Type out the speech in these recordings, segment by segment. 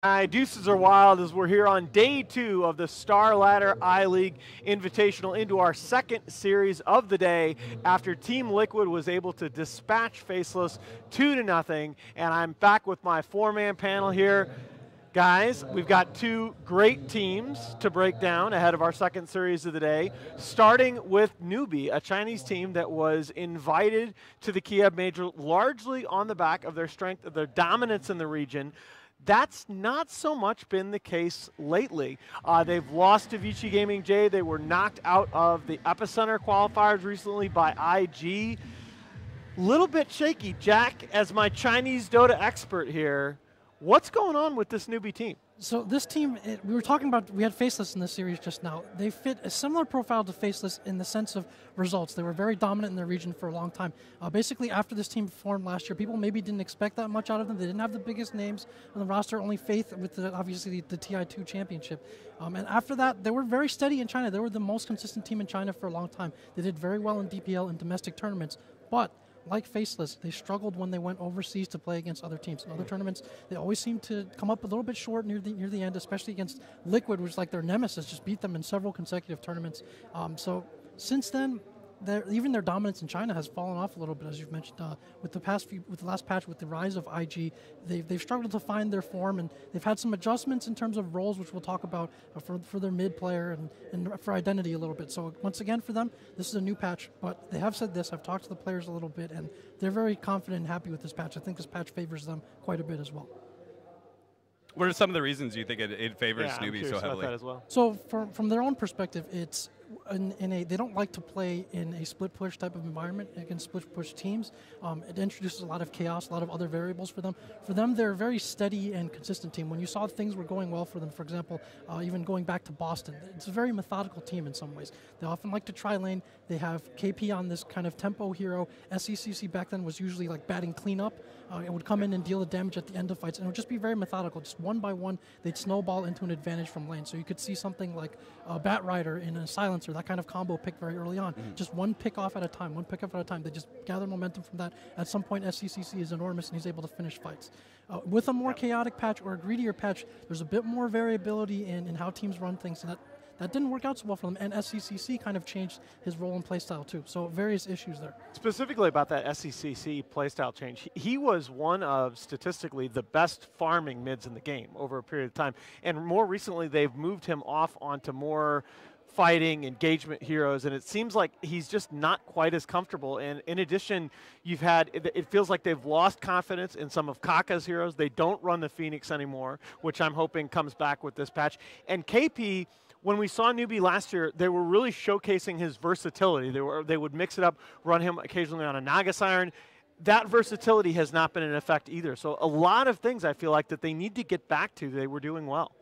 Hi, deuces are wild as we're here on day 2 of the Star Ladder I-League Invitational into our second series of the day after Team Liquid was able to dispatch Faceless 2-0. And I'm back with my 4-man panel here. Guys, we've got two great teams to break down ahead of our second series of the day, starting with Newbee, a Chinese team that was invited to the Kiev Major largely on the back of their strength, of their dominance in the region. That's not so much been the case lately. They've lost to Vici Gaming J. They were knocked out of the Epicenter qualifiers recently by IG. Little bit shaky. Jack, as my Chinese Dota expert here, what's going on with this Newbie team? So this team, we were talking about, we had Faceless in this series just now. They fit a similar profile to Faceless in the sense of results. They were very dominant in their region for a long time. Basically, after this team formed last year, people maybe didn't expect that much out of them. They didn't have the biggest names on the roster, only Faith with obviously the TI2 championship. And after that, they were very steady in China. They were the most consistent team in China for a long time. They did very well in DPL and domestic tournaments, but like Faceless, they struggled when they went overseas to play against other teams. In other tournaments, they always seem to come up a little bit short near the end, especially against Liquid, which is like their nemesis, just beat them in several consecutive tournaments. So since then, even their dominance in China has fallen off a little bit, as you've mentioned. With the last patch, with the rise of IG, they've struggled to find their form, and they've had some adjustments in terms of roles, which we'll talk about for their mid player and for identity a little bit. So once again, for them, this is a new patch, but they have said this. I've talked to the players a little bit, and they're very confident and happy with this patch. I think this patch favors them quite a bit as well. What are some of the reasons you think it favors I'm Newbie curious so about heavily? that as well. So from their own perspective, it's they don't like to play in a split push type of environment against split push teams. It introduces a lot of chaos, a lot of other variables for them. For them, they're a very steady and consistent team. When you saw things were going well for them, for example, even going back to Boston, it's a very methodical team in some ways. They often like to try lane. They have KP on this kind of tempo hero. SECC back then was usually like batting cleanup. It would come in and deal the damage at the end of fights, and it would just be very methodical. Just one by one, they'd snowball into an advantage from lane. So you could see something like a Bat Rider in a Silencer, that kind of combo pick very early on. Just one pick off at a time, one pick off at a time. They just gather momentum from that. At some point, SCCC is enormous, and he's able to finish fights. With a more chaotic patch or a greedier patch, there's a bit more variability in how teams run things, and that didn't work out so well for them, and SCCC kind of changed his role and playstyle too. So various issues there. Specifically about that SCCC playstyle change, he was one of, statistically, the best farming mids in the game over a period of time. And more recently, they've moved him off onto more fighting, engagement heroes, and it seems like he's just not quite as comfortable. And in addition, it feels like they've lost confidence in some of Kaka's heroes. They don't run the Phoenix anymore, which I'm hoping comes back with this patch. And KP, when we saw Newbie last year, they were really showcasing his versatility. They would mix it up, run him occasionally on a Naga Siren. That versatility has not been in effect either. So a lot of things I feel like that they need to get back to, they were doing well.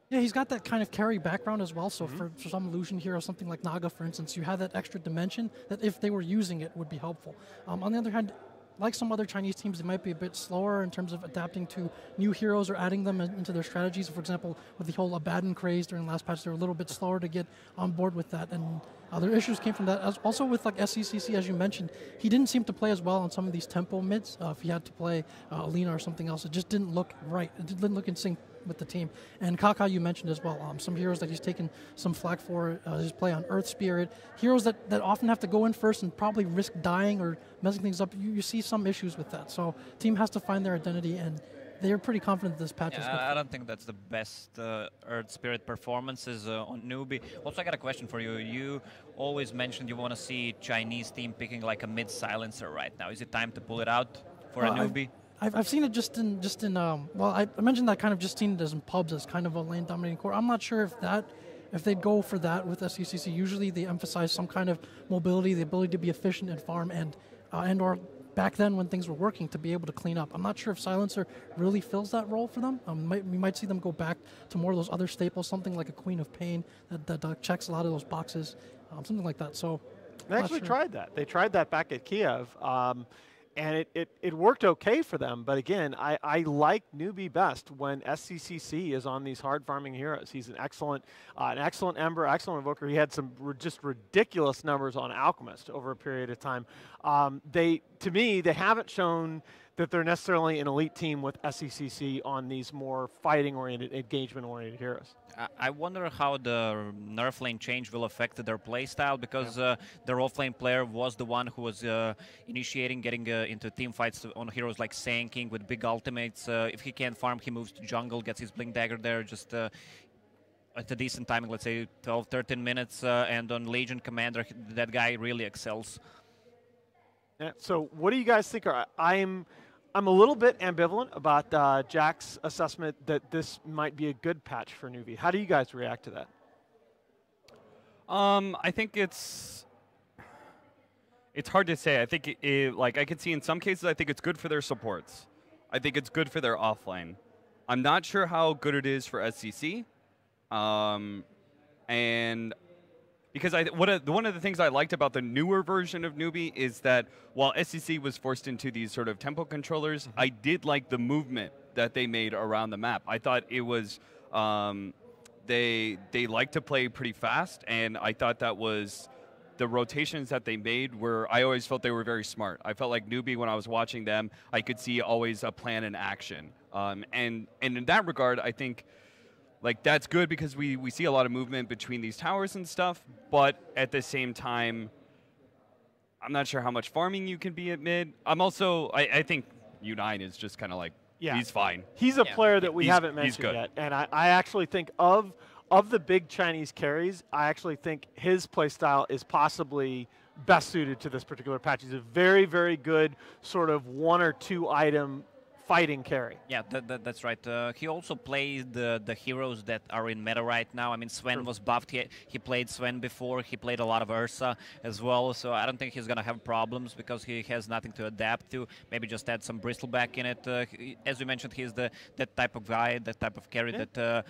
Yeah, he's got that kind of carry background as well, so for some illusion hero, something like Naga, for instance, you have that extra dimension that if they were using it would be helpful. On the other hand, like some other Chinese teams, they might be a bit slower in terms of adapting to new heroes or adding them into their strategies. For example, with the whole Abaddon craze during the last patch, they were a little bit slower to get on board with that, and other issues came from that. Also with like SCCC, as you mentioned, he didn't seem to play as well on some of these tempo mids. If he had to play Alina or something else, it just didn't look right. It didn't look in sync with the team. And Kaka, you mentioned as well, some heroes that he's taken some flack for his play on Earth Spirit. Heroes that often have to go in first and probably risk dying or messing things up. You see some issues with that. So team has to find their identity, and they're pretty confident this patch is good. I don't think that's the best Earth Spirit performances on Newbee. Also, I got a question for you. You always mentioned you want to see Chinese team picking like a mid silencer right now. Is it time to pull it out for a Newbie? I've seen it just in well, I mentioned that kind of just seen it as in pubs as kind of a lane dominating core. I'm not sure if they'd go for that with SCCC. Usually they emphasize some kind of mobility, the ability to be efficient and farm, and or back then when things were working to be able to clean up. I'm not sure if Silencer really fills that role for them. We might see them go back to more of those other staples, something like a Queen of Pain that checks a lot of those boxes, something like that. So they actually tried that. They tried that back at Kiev. And it worked okay for them, but again, I like Newbie best when SCCC is on these hard farming heroes. He's an excellent Ember, excellent Invoker. He had some just ridiculous numbers on Alchemist over a period of time. To me, they haven't shown that they're necessarily an elite team with SECC on these more fighting-oriented, engagement-oriented heroes. I wonder how the nerf lane change will affect their playstyle, because their offlane player was the one who was initiating getting into team fights on heroes like Saiyan King with big ultimates. If he can't farm, he moves to jungle, gets his Blink Dagger there, just at a decent timing, let's say 12, 13 minutes, and on Legion Commander, that guy really excels. Yeah, so what do you guys think? I'm a little bit ambivalent about Jack's assessment that this might be a good patch for Newbee. How do you guys react to that? I think it's hard to say. I think like I could see in some cases, I think it's good for their supports. I think it's good for their offlane. I'm not sure how good it is for SCC. And because one of the things I liked about the newer version of Newbee is that while SCC was forced into these sort of tempo controllers, I did like the movement that they made around the map. I thought it was they like to play pretty fast, and I thought that was the rotations that they made were, I always felt they were very smart. I felt like Newbee, when I was watching them, I could see always a plan in action. And in that regard, I think like that's good because we see a lot of movement between these towers and stuff, but at the same time, I'm not sure how much farming you can be at mid. I'm also, I think U9 is just kind of like, he's fine. He's a player that we haven't mentioned yet, and I actually think of the big Chinese carries, I actually think his playstyle is possibly best suited to this particular patch. He's a very, very good sort of 1 or 2 item fighting carry. Yeah, that's right. He also played the heroes that are in meta right now. I mean, Sven was buffed. He played Sven before. He played a lot of Ursa as well. So I don't think he's going to have problems because he has nothing to adapt to. Maybe just add some Bristleback in it. As you mentioned, he's that type of guy, that type of carry that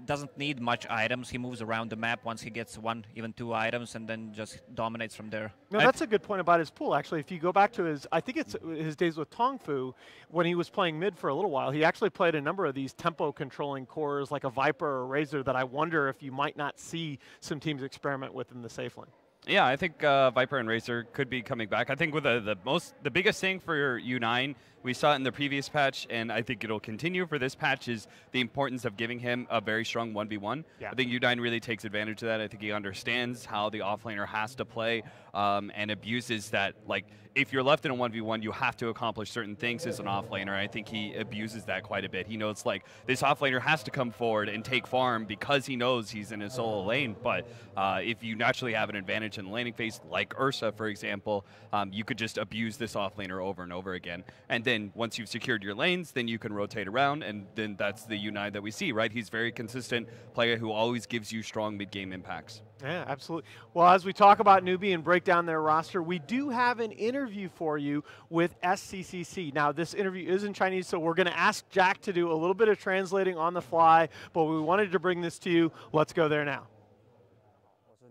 doesn't need much items. He moves around the map once he gets 1, even 2 items, and then just dominates from there. No, that's a good point about his pool, actually. If you go back to I think it's his days with Tongfu, when he was playing mid for a little while, he actually played a number of these tempo-controlling cores, like a Viper or a Razor, that I wonder if you might not see some teams experiment with in the safe lane. Yeah, I think Viper and Razor could be coming back. I think with the biggest thing for U9, we saw it in the previous patch, and I think it'll continue for this patch, is the importance of giving him a very strong 1v1. Yeah. I think U9 really takes advantage of that. I think he understands how the offlaner has to play and abuses that. Like, if you're left in a 1v1, you have to accomplish certain things as an offlaner. I think he abuses that quite a bit. He knows, like, this offlaner has to come forward and take farm because he knows he's in a solo lane. But if you naturally have an advantage in the laning phase, like Ursa, for example, you could just abuse this offlaner over and over again. And then once you've secured your lanes, then you can rotate around, and then that's the U9 that we see, right? He's very consistent player who always gives you strong mid-game impacts. Yeah, absolutely. Well, as we talk about Newbee and break down their roster, we do have an interview for you with SCCC. Now, this interview is in Chinese, so we're going to ask Jack to do a little bit of translating on the fly, but we wanted to bring this to you. Let's go there now.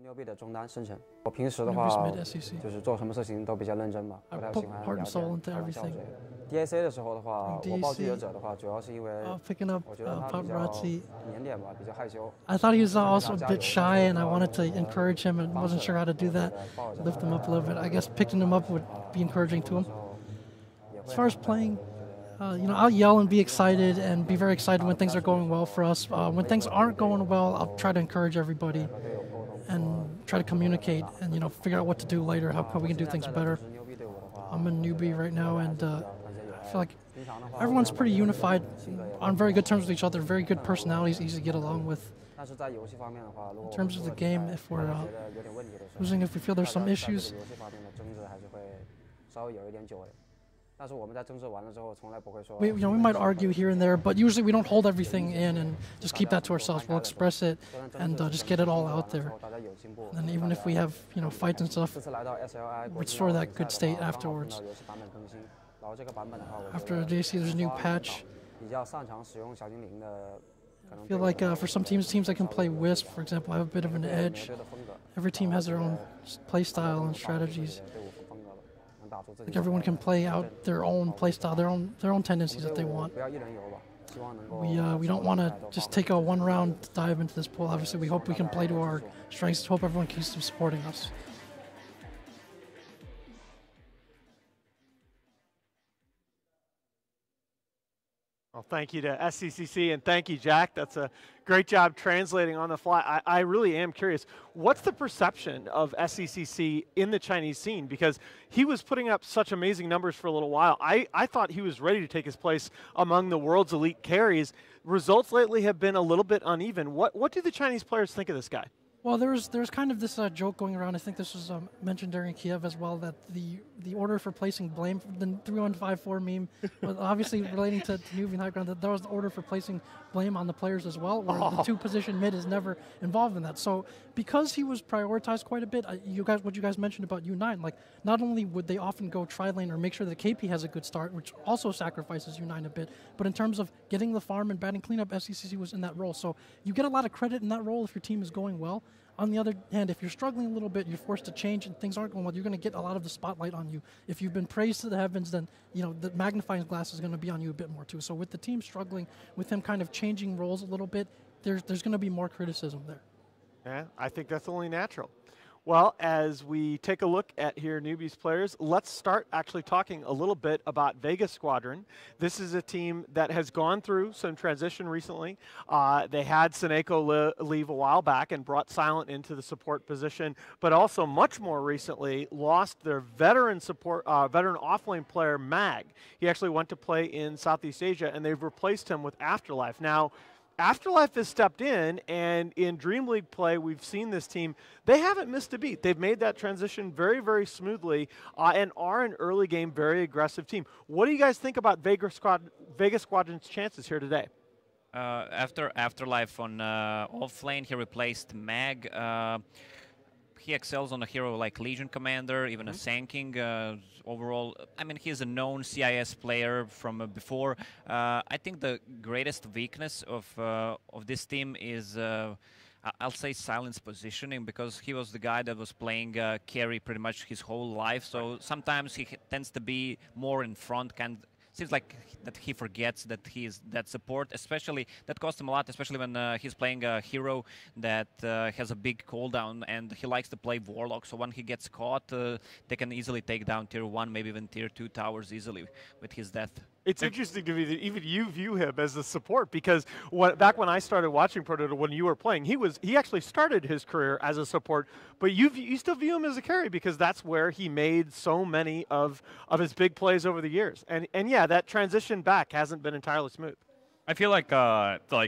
Newbee 的中单生成，我平时的话就是做什么事情都比较认真吧，不太喜欢聊天、开玩笑之类的。DAC 的时候的话，我报记者者的话，主要是因为我觉得他比较腼腆吧，比较害羞。I thought he was also a bit shy, and I wanted to encourage him, and wasn't sure how to do that, lift him up a little bit. I guess picking him up would be encouraging to him. As far as playing, I'll yell and be excited and be very excited when things are going well for us. When things aren't going well, I'll try to encourage everybody and try to communicate and figure out what to do later, how we can do things better. I'm a newbie right now, and I feel like everyone's pretty unified, on very good terms with each other, very good personalities, easy to get along with. In terms of the game, if we're losing, if we feel there's some issues, we might argue here and there, but usually we don't hold everything in and just keep that to ourselves. We'll express it and just get it all out there. And even if we have fights and stuff, restore that good state afterwards. After JC, there's a new patch. I feel like for some teams that can play Wisp, for example, have a bit of an edge. Every team has their own play style and strategies. Like everyone can play out their own playstyle, their own tendencies that they want. We don't want to just take a one-round dive into this pool. Obviously, we hope we can play to our strengths. Hope everyone keeps supporting us. thank you to SCCC, and thank you, Jack. That's a great job translating on the fly. I really am curious. What's the perception of SCCC in the Chinese scene? Because he was putting up such amazing numbers for a little while. I thought he was ready to take his place among the world's elite carries. Results lately have been a little bit uneven. What do the Chinese players think of this guy? Well, there's kind of this joke going around. I think this was mentioned during Kiev as well, that the order for placing blame, the 3154 meme, was obviously relating to Newbee and High Ground, that there was the order for placing blame on the players as well, where the two-position mid is never involved in that. So because he was prioritized quite a bit, what you guys mentioned about U9, like not only would they often go tri-lane or make sure that KP has a good start, which also sacrifices U9 a bit, but in terms of getting the farm and batting cleanup, SCCC was in that role. So you get a lot of credit in that role if your team is going well. On the other hand, if you're struggling a little bit, you're forced to change and things aren't going well, you're going to get a lot of the spotlight on you. If you've been praised to the heavens, then the magnifying glass is going to be on you a bit more too. So with the team struggling, with him kind of changing roles a little bit, there's going to be more criticism there. Yeah, I think that's only natural. Well, as we take a look at here Newbee's players, let's start actually talking a little bit about Vega Squadron. This is a team that has gone through some transition recently. They had Seneko leave a while back and brought Silent into the support position, but also much more recently lost their veteran offlane player Mag. He actually went to play in Southeast Asia, and they've replaced him with Afterlife. Now, Afterlife has stepped in, and in Dream League play, we've seen this team. They haven't missed a beat. They've made that transition very, very smoothly and are an early game, very aggressive team. What do you guys think about Vega Squadron's chances here today? After Afterlife on offlane, he replaced Mag. He excels on a hero like Legion Commander, even a Sanking. Overall, I mean, he's a known CIS player from before. I think the greatest weakness of this team is, I'll say, Silent's positioning, because he was the guy that was playing carry pretty much his whole life. So sometimes he tends to be more in front, seems like that he forgets that he is that support, especially that costs him a lot, especially when he's playing a hero that has a big cooldown, and he likes to play Warlock. So when he gets caught, they can easily take down tier 1, maybe even tier 2 towers easily with his death. It's interesting to me that even you view him as a support, because back when I started watching Prototype, when you were playing, he actually started his career as a support, but you still view him as a carry, because that's where he made so many of his big plays over the years. And yeah, that transition back hasn't been entirely smooth. I feel like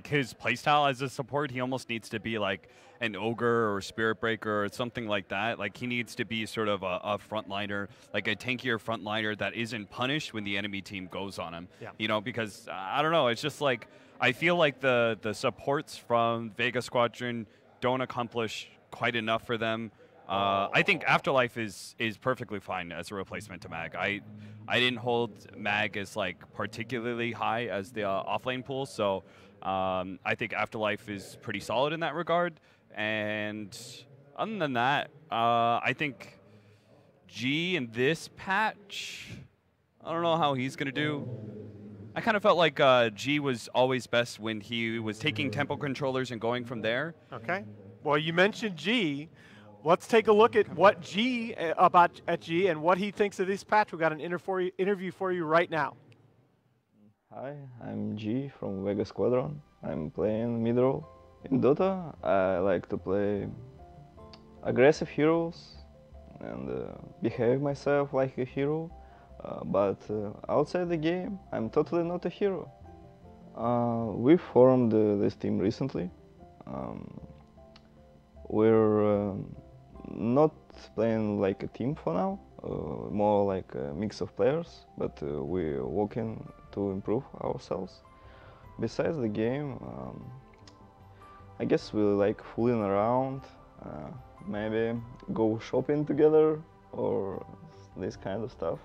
his playstyle as a support, he almost needs to be like an Ogre or Spirit Breaker or something like that. Like, he needs to be sort of a frontliner, like a tankier frontliner that isn't punished when the enemy team goes on him. Yeah. Because I don't know, it's just like, I feel like the supports from Vega Squadron don't accomplish quite enough for them. I think Afterlife is perfectly fine as a replacement to Mag. I didn't hold Mag as like particularly high as the offlane pool, so I think Afterlife is pretty solid in that regard. And other than that, I think G in this patch, I don't know how he's going to do. I kind of felt like G was always best when he was taking tempo controllers and going from there. Okay. Well, you mentioned G. Let's take a look at what G and what he thinks of this patch. We've got an interview for you right now. Hi, I'm G from Vega Squadron. I'm playing mid role. In Dota, I like to play aggressive heroes and behave myself like a hero. But outside the game, I'm totally not a hero. We formed this team recently. We're not playing like a team for now, more like a mix of players, but we're working to improve ourselves. Besides the game, I guess we like fooling around, maybe go shopping together or this kind of stuff.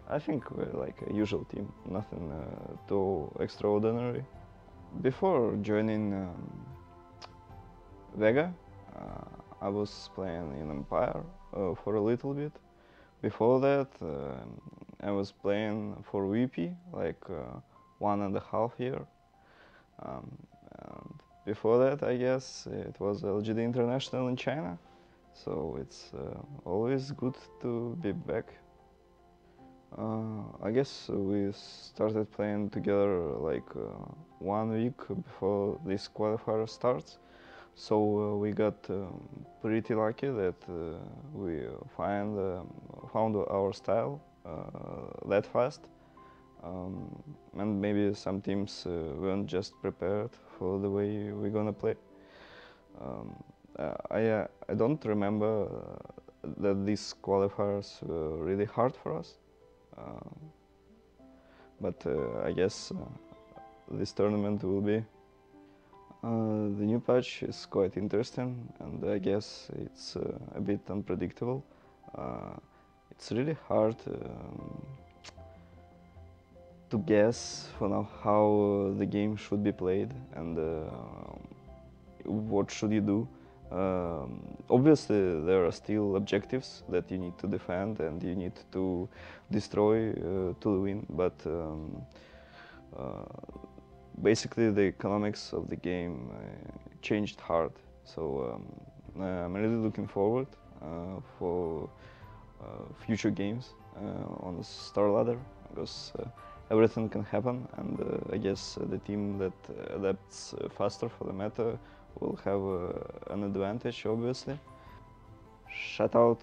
I think we're like a usual team, nothing too extraordinary. Before joining Vega, I was playing in Empire for a little bit. Before that, I was playing for VP like 1.5 years. And before that, I guess it was LGD International in China. So it's always good to be back. I guess we started playing together like 1 week before this qualifier starts. So we got pretty lucky that we found our style that fast. And maybe some teams weren't just prepared for the way we're gonna play. I don't remember that these qualifiers were really hard for us. But I guess this tournament will be. The new patch is quite interesting, and I guess it's a bit unpredictable. It's really hard to guess for now how the game should be played and what should you do. Obviously, there are still objectives that you need to defend and you need to destroy to win, but basically the economics of the game changed hard. So I'm really looking forward for future games on the Star Ladder, because everything can happen, and I guess the team that adapts faster for the meta will have an advantage, obviously. Shout out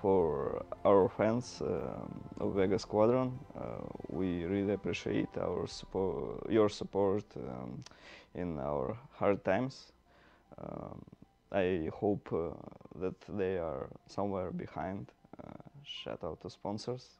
for our fans of Vega Squadron. We really appreciate your support in our hard times. I hope that they are somewhere behind. Shout out to sponsors.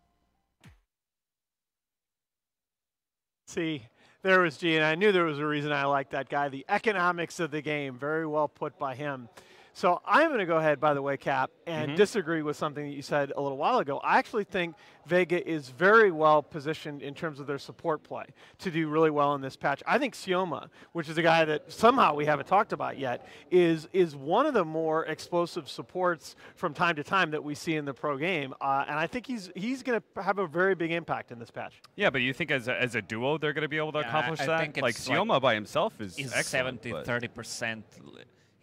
See, there was G, and I knew there was a reason I liked that guy. The economics of the game, very well put by him. So I'm going to go ahead, by the way, Cap, and disagree with something that you said a little while ago. I actually think Vega is very well positioned in terms of their support play to do really well in this patch. I think Sioma, which is a guy that somehow we haven't talked about yet, is one of the more explosive supports from time to time that we see in the pro game. And I think he's going to have a very big impact in this patch. Yeah, but you think as a duo they're going to be able to accomplish that? Like Sioma by himself is excellent. 70-30%.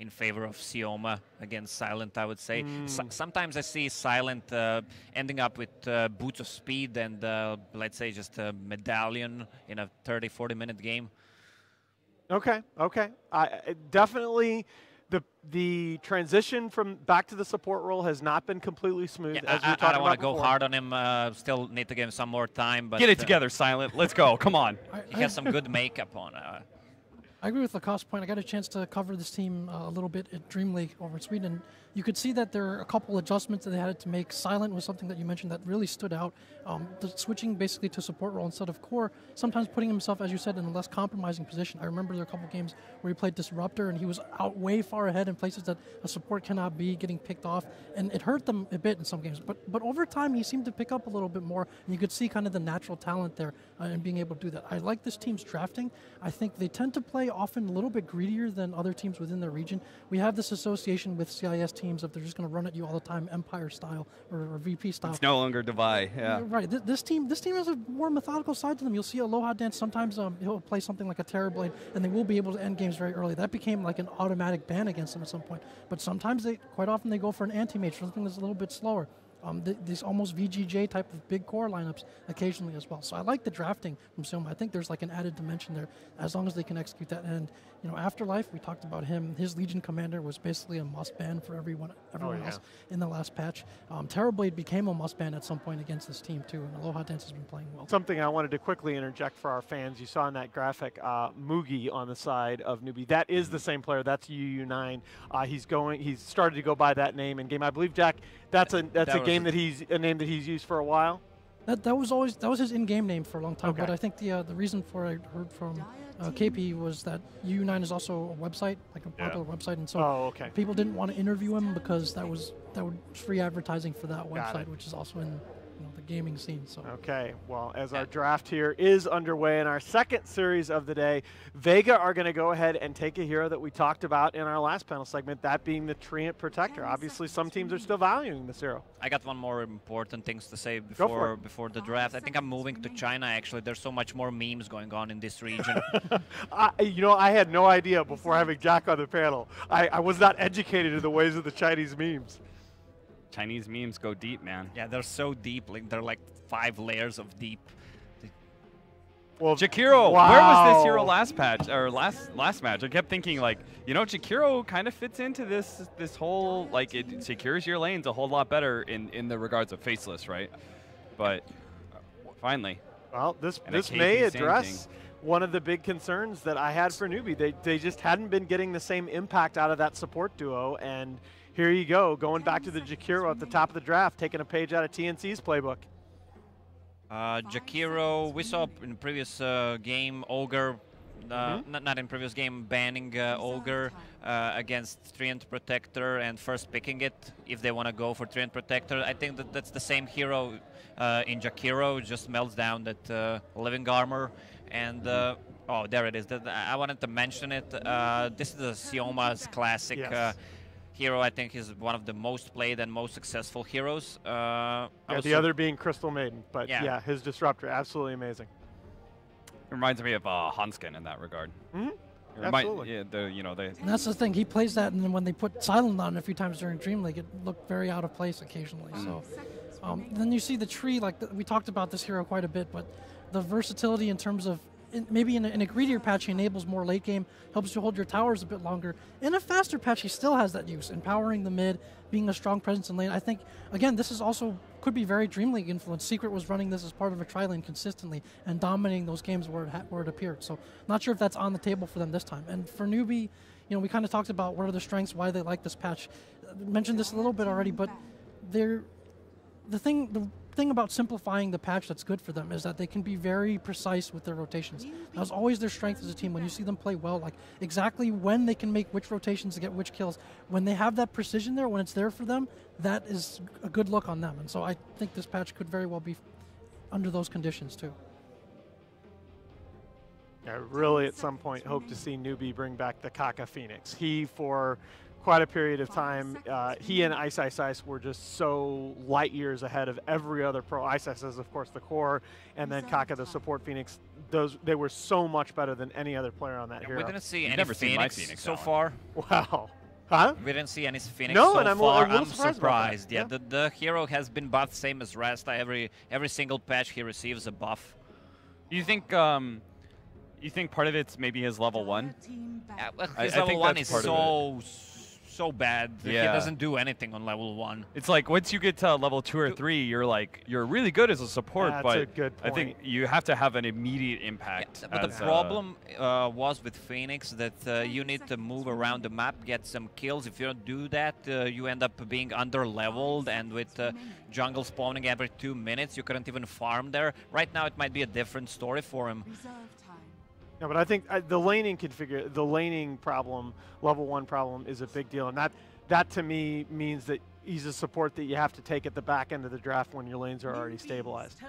In favor of Sioma against Silent, I would say. Sometimes I see Silent ending up with boots of speed and, let's say, just a medallion in a 30-40 minute game. Okay. Definitely the transition from back to the support role has not been completely smooth. Yeah, I don't want to go hard on him. Still need to give him some more time. But get it together, Silent. Let's go. Come on. He has some good makeup on. I agree with Lacoste's point. I got a chance to cover this team a little bit at Dream League over in Sweden. You could see that there are a couple adjustments that they had to make. Silent was something that you mentioned that really stood out. The switching basically to support role instead of core, sometimes putting himself, as you said, in a less compromising position. I remember there were a couple games where he played Disruptor and he was out way far ahead in places that a support cannot be, getting picked off, and it hurt them a bit in some games. But over time, he seemed to pick up a little bit more, and you could see kind of the natural talent there and being able to do that. I like this team's drafting. I think they tend to play often a little bit greedier than other teams within their region. We have this association with CIS teams of they're just going to run at you all the time, Empire style or VP style. It's no longer Divide, yeah. Right. This team has a more methodical side to them. You'll see Aloha Dance sometimes he'll play something like a Terrorblade, and they will be able to end games very early. That became like an automatic ban against them at some point. But sometimes quite often they go for an anti-mage, something that's a little bit slower. These almost VGJ type of big core lineups occasionally as well. So I like the drafting from Sioma. I think there's like an added dimension there as long as they can execute that. And, you know, Afterlife, we talked about him. His Legion Commander was basically a must ban for everyone else in the last patch. Terrorblade became a must ban at some point against this team too, and Aloha Dance has been playing well. Something I wanted to quickly interject for our fans. You saw in that graphic Mugi on the side of Newbee. That is the same player. That's UU9. He's started to go by that name in game. I believe, Jack, that's a name that he's used for a while. That was his in-game name for a long time. Okay. But I think the reason for I heard from KP was that UU9 is also a website, like a popular website, and so people didn't want to interview him because that would free advertising for that website, which is also in the gaming scene. So well, as our draft here is underway in our second series of the day, Vega are going to go ahead and take a hero that we talked about in our last panel segment, that being the Treant Protector. Obviously, some teams are still valuing this hero. I got one more important things to say before the draft. I think I'm moving to China, actually. There's so much more memes going on in this region. I had no idea before having Jack on the panel. I was not educated in the ways of the Chinese memes. Chinese memes go deep, man. Yeah, they're so deep. Like they're like 5 layers of deep. Well, Jakiro, wow. Where was this hero last patch or last match? I kept thinking like, you know, Jakiro kind of fits into this whole like it secures your lanes a whole lot better in the regards of Faceless, right? But finally. Well, this may address one of the big concerns that I had for Newbee. They just hadn't been getting the same impact out of that support duo, and here you go, going back to the Jakiro at the top of the draft, taking a page out of TNC's playbook. Jakiro, we saw in the previous game Ogre, not in previous game, banning Ogre against Treant Protector and first picking it if they want to go for Treant Protector. I think that's the same hero in Jakiro, it just melts down that living armor. And oh, there it is. I wanted to mention it. This is the Sioma's classic hero. I think he's one of the most played and most successful heroes. Yeah, the other being Crystal Maiden, but yeah, his Disruptor, absolutely amazing. It reminds me of Hanskin in that regard. Absolutely. And that's the thing. He plays that, and then when they put Silent on a few times during Dream League, it looked very out of place occasionally. So then you see the tree, like we talked about this hero quite a bit, but the versatility in terms of maybe in a greedier patch, he enables more late game, helps you hold your towers a bit longer. In a faster patch, he still has that use, empowering the mid, being a strong presence in lane. I think, again, this is also could be very Dream League influenced. Secret was running this as part of a tri-lane consistently and dominating those games where it appeared. So not sure if that's on the table for them this time. And for Newbee, we kind of talked about what are the strengths, why they like this patch. Mentioned this a little bit already, but the thing about simplifying the patch that's good for them is that they can be very precise with their rotations. That's always their strength as a team. When you see them play well, like exactly when they can make which rotations to get which kills, when they have that precision there, when it's there for them, that is a good look on them. And so I think this patch could very well be under those conditions too. I really at some point hope to see Newbee bring back the Kaka Phoenix. He, for quite a period of time, he and Ice were just so light years ahead of every other pro. Ice is, of course, the core, and then Kaka, the support Phoenix. They were so much better than any other player on that hero. We didn't see any Phoenix so far. Wow. Huh? We didn't see any Phoenix so and far. I'm surprised. Yeah, the hero has been buffed same as Rasta. Every single patch he receives a buff. You think part of it's maybe his level 1? Yeah, well, his level 1 is so bad that he doesn't do anything on level 1. It's like once you get to level 2 or 3, you're really good as a support, That's a good point. I think you have to have an immediate impact. Yeah, but the problem was with Phoenix that you need to move around the map, get some kills. If you don't do that, you end up being under-leveled, and with jungle spawning every 2 minutes, you couldn't even farm there. Right now, it might be a different story for him. No, but I think the laning problem, level 1 problem, is a big deal, and that to me means that he's a support that you have to take at the back end of the draft when your lanes are already stabilized.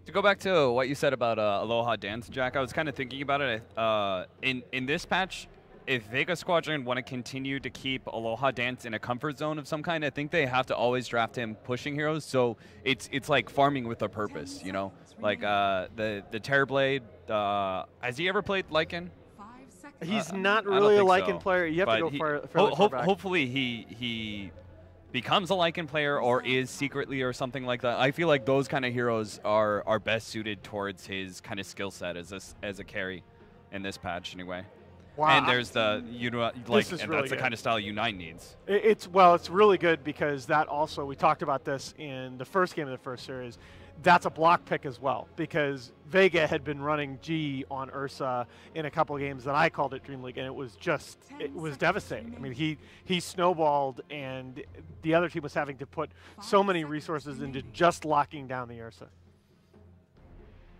To go back to what you said about Aloha Dance, Jack, I was kind of thinking about it. In this patch, if Vega Squadron want to continue to keep Aloha Dance in a comfort zone of some kind, I think they have to always draft him pushing heroes. So it's like farming with a purpose, Like the Terrorblade. Has he ever played Lycan? He's not really a Lycan player. You have to go far back. Hopefully he becomes a Lycan player or is secretly or something like that. I feel like those kind of heroes are best suited towards his kind of skill set as a carry in this patch anyway. Wow. And there's the that's the kind of style U9 needs. It's really good because that also, we talked about this in the first game of the first series. That's a block pick as well, because Vega had been running G on Ursa in a couple of games that I called it Dream League, and it was devastating. I mean, he snowballed, and the other team was having to put so many resources into just locking down the Ursa.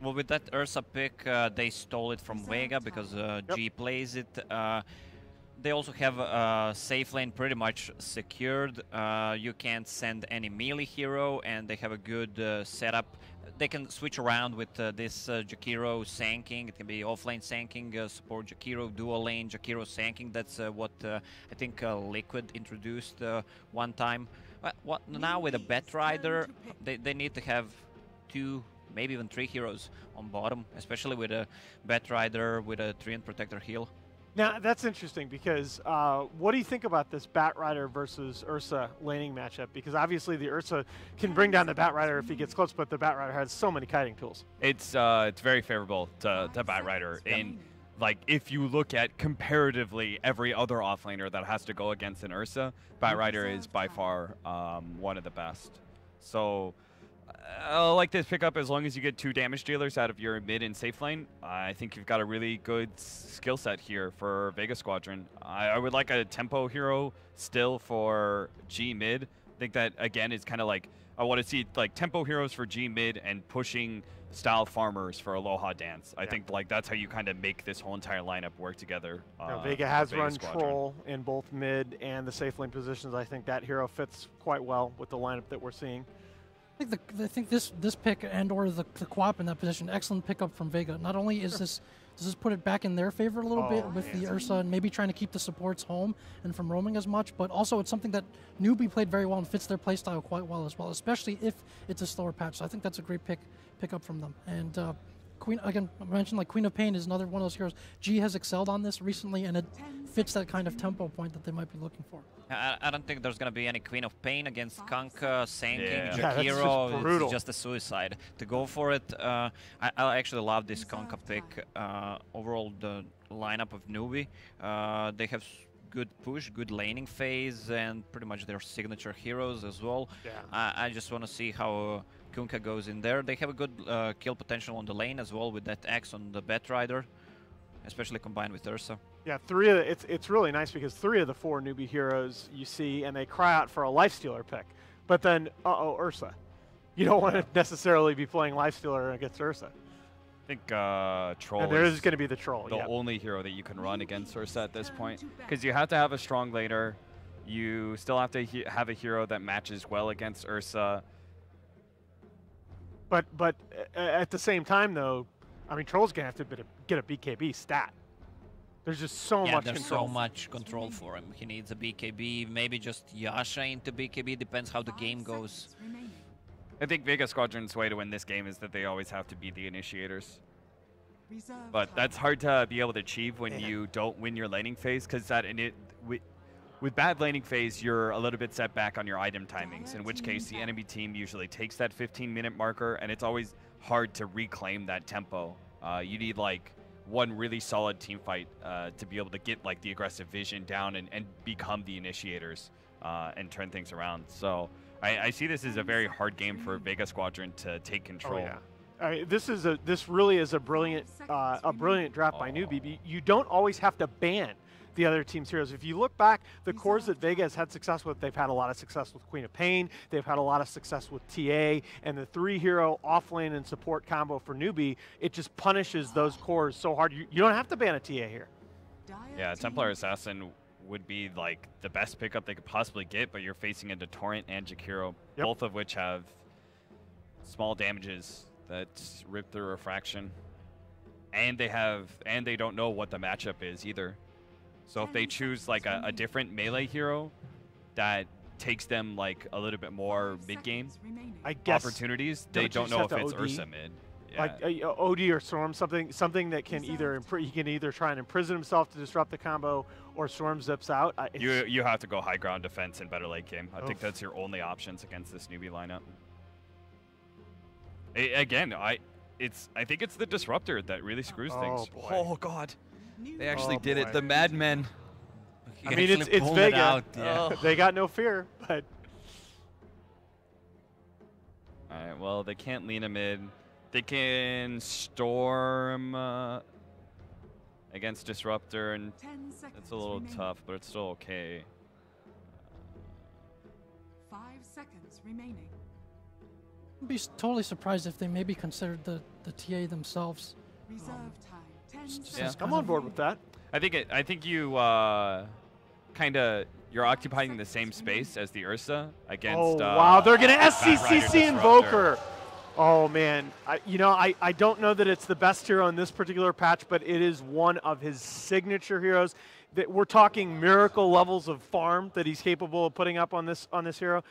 Well, with that Ursa pick, they stole it from Vega because G plays it. They also have a safe lane pretty much secured. You can't send any melee hero, and they have a good setup. They can switch around with this Jakiro sanking. It can be offlane sanking, support Jakiro, dual lane Jakiro sanking. That's what I think Liquid introduced one time. Now with a Bet Rider, they need to have 2, maybe even 3 heroes on bottom, especially with a Bet Rider with a Treant Protector heal. Now, that's interesting because what do you think about this Batrider versus Ursa laning matchup? Because obviously the Ursa can bring down the Batrider if he gets close, but the Batrider has so many kiting tools. It's very favorable to Batrider. And like if you look at comparatively every other offlaner that has to go against an Ursa, Batrider is by far one of the best. So I like this pickup as long as you get 2 damage dealers out of your mid and safe lane. I think you've got a really good skill set here for Vega Squadron. I would like a tempo hero still for G mid. I think that, again, is kind of like, I want to see like tempo heroes for G mid and pushing style farmers for Aloha Dance. I think like that's how you kind of make this whole entire lineup work together. Vega has run Troll in both mid and the safe lane positions. I think that hero fits quite well with the lineup that we're seeing. I think this pick and or the co-op in that position, excellent pickup from Vega. Not only is this does this put it back in their favor a little bit with the Ursa and maybe trying to keep the supports home and from roaming as much, but also it's something that Newbee played very well and fits their playstyle quite well as well, especially if it's a slower patch. So I think that's a great pickup from them. And Queen, again, I mentioned like Queen of Pain is another one of those heroes. G has excelled on this recently, and it fits that kind of tempo point that they might be looking for. I don't think there's going to be any Queen of Pain against Kanka, Sanking, Jakiro. It's just a suicide. To go for it, I actually love this Kanka pick. Overall, the lineup of Newbee, they have good push, good laning phase, and pretty much their signature heroes as well. I just want to see how Kunkka goes in there. They have a good kill potential on the lane as well with that axe on the Batrider, especially combined with Ursa. Yeah, it's really nice because 3 of the 4 Newbee heroes you see, and they cry out for a Lifestealer pick. But then, Ursa. You don't want to necessarily be playing Lifestealer against Ursa. I think Troll and there is going to be the Troll, the only hero that you can run against Ursa at this point. Because you have to have a strong laner. You still have to have a hero that matches well against Ursa. But at the same time, though, I mean, Troll's going to have to get a BKB stat. There's just so much control. So much control for him. He needs a BKB, maybe just Yasha into BKB, depends how the game goes. I think Vega Squadron's way to win this game is that they always have to be the initiators. But that's hard to be able to achieve when you don't win your laning phase, because with bad laning phase, you're a little bit set back on your item timings, in which case the enemy team usually takes that 15-minute marker, and it's always hard to reclaim that tempo. You need like one really solid team fight to be able to get like the aggressive vision down and become the initiators and turn things around. So I see this as a very hard game for Vega Squadron to take control. Oh, yeah. I mean, this really is a brilliant draft by Newbee. You don't always have to ban the other team's heroes. If you look back, the cores that Vega has had success with, they've had a lot of success with Queen of Pain, they've had a lot of success with TA, and the 3-hero offlane and support combo for Newbee, it just punishes those cores so hard. You don't have to ban a TA here. Yeah, Templar Assassin would be like the best pickup they could possibly get, but you're facing into Torrent and Jakiro, both of which have small damages that rip through refraction. And they don't know what the matchup is either. So if they choose like a different melee hero that takes them like a little bit more mid-game opportunities, they don't know if it's OD? Ursa mid. Yeah. Like OD or Storm, something that can either he can either try and imprison himself to disrupt the combo, or Storm zips out. You have to go high ground defense and better late game. I think that's your only options against this Newbee lineup. Again, I think it's the disruptor that really screws things. Boy. Oh God, they actually did it. The Madmen. I mean, it's Vega. They got no fear, but. All right. Well, they can't lean him in. They can Storm against Disruptor, and it's a little tough, but it's still okay. 5 seconds remaining. I'd be totally surprised if they maybe considered the TA themselves. Reserve time. 10 seconds. I'm on board with that. I think you you're occupying the same space as the Ursa against. Oh wow! They're gonna SCCC Invoker. Oh man, I don't know that it's the best hero in this particular patch, but it is one of his signature heroes. That we're talking miracle levels of farm that he's capable of putting up on this hero.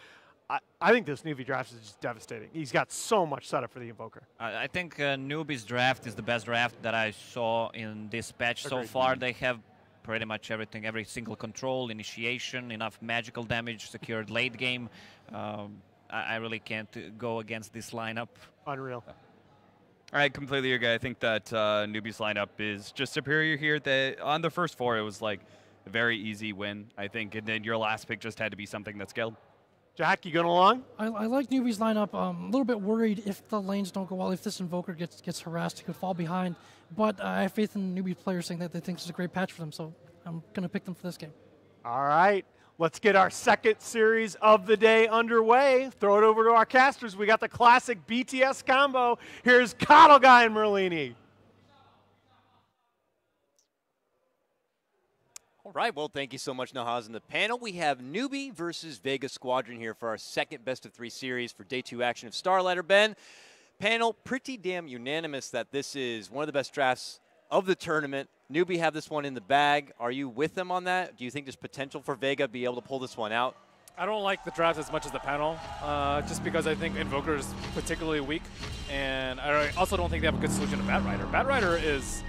I think this Newbee draft is just devastating. He's got so much setup for the Invoker. I think Newbee's draft is the best draft that I saw in this patch so far. They have pretty much everything, every single control, initiation, enough magical damage secured late game. I really can't go against this lineup. Unreal. I completely agree. I think that Newbee's lineup is just superior here. On the first 4, it was like a very easy win, I think, and then your last pick just had to be something that scaled. Jack, you going along? I like Newbee's lineup. A little bit worried if the lanes don't go well, if this Invoker gets harassed, he could fall behind. But I have faith in Newbee players saying that they think this is a great patch for them, so I'm going to pick them for this game. All right. Let's get our second series of the day underway. Throw it over to our casters. We got the classic BTS combo. Here's Coddle Guy and Merlini. All right, well, thank you so much, Nahaz. In the panel, we have Newbee versus Vega Squadron here for our second best-of-3 series for Day 2 action of Starlighter. Ben, panel pretty damn unanimous that this is one of the best drafts of the tournament. Newbee have this one in the bag. Are you with them on that? Do you think there's potential for Vega to be able to pull this one out? I don't like the draft as much as the panel, just because I think Invoker is particularly weak, and I also don't think they have a good solution to Batrider. Batrider is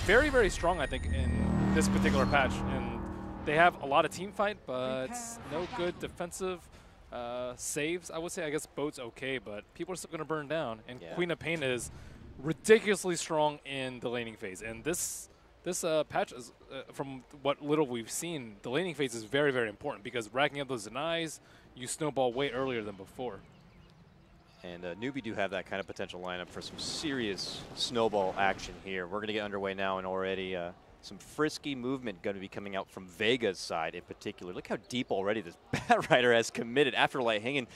very, very strong, I think, in this particular patch, and they have a lot of team fight, but no good defensive saves. I would say, I guess Boat's okay, but people are still going to burn down, and Queen of Pain is ridiculously strong in the laning phase, and this patch is, from what little we've seen, the laning phase is very, very important because racking up those denies, you snowball way earlier than before. And Newbee do have that kind of potential lineup for some serious snowball action here. We're going to get underway now, and already some frisky movement going to be coming out from Vega's side in particular. Look how deep already this Batrider has committed. Afterlight hanging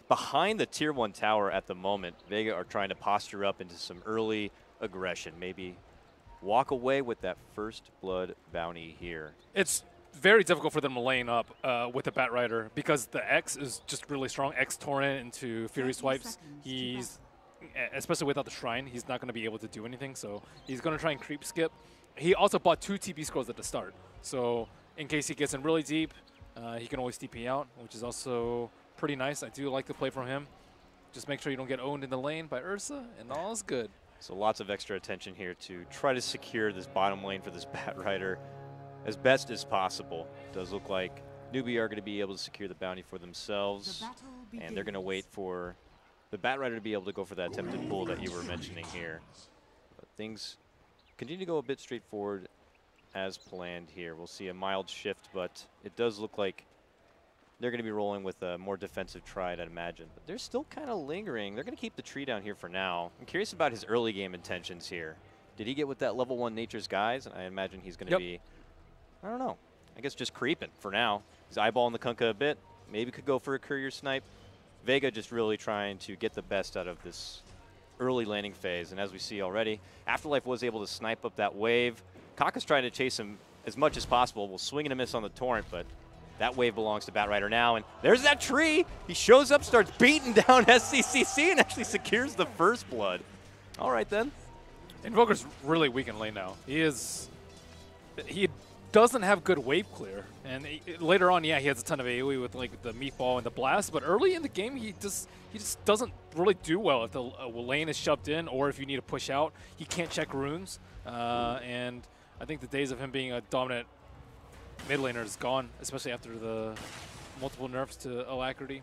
behind the Tier 1 tower at the moment. Vega are trying to posture up into some early aggression, maybe walk away with that first blood bounty here. It's very difficult for them to lane up with the Batrider because the X is just really strong. X Torrent into Fury Swipes. He's, especially without the Shrine, he's not going to be able to do anything, so he's going to try and creep skip. He also bought 2 TP scrolls at the start, so in case he gets in really deep, he can always TP out, which is also pretty nice. I do like the play from him. Just make sure you don't get owned in the lane by Ursa, and all is good. So lots of extra attention here to try to secure this bottom lane for this Batrider as best as possible. It does look like Newbee are going to be able to secure the bounty for themselves, and they're going to wait for the Batrider to be able to go for that attempted pull that you were mentioning here. But things continue to go a bit straightforward as planned here. We'll see a mild shift, but it does look like they're going to be rolling with a more defensive Triad, I'd imagine. But they're still kind of lingering. They're going to keep the tree down here for now. I'm curious about his early game intentions here. Did he get with that level 1 Nature's Guise? I imagine he's going to be, I don't know, I guess just creeping for now. He's eyeballing the Kunkka a bit. Maybe could go for a courier snipe. Vega just really trying to get the best out of this early landing phase. And as we see already, Afterlife was able to snipe up that wave. Kaka's trying to chase him as much as possible. Will swing and a miss on the Torrent, but that wave belongs to Batrider now, and there's that tree. He shows up, starts beating down SCCC, and actually secures the first blood. All right, then. Invoker's really weak in lane now. He doesn't have good wave clear, and later on, yeah, he has a ton of AoE with like the meatball and the blast, but early in the game, he just doesn't really do well if the lane is shoved in or if you need to push out. He can't check runes, and I think the days of him being a dominant mid laner is gone, especially after the multiple nerfs to Alacrity.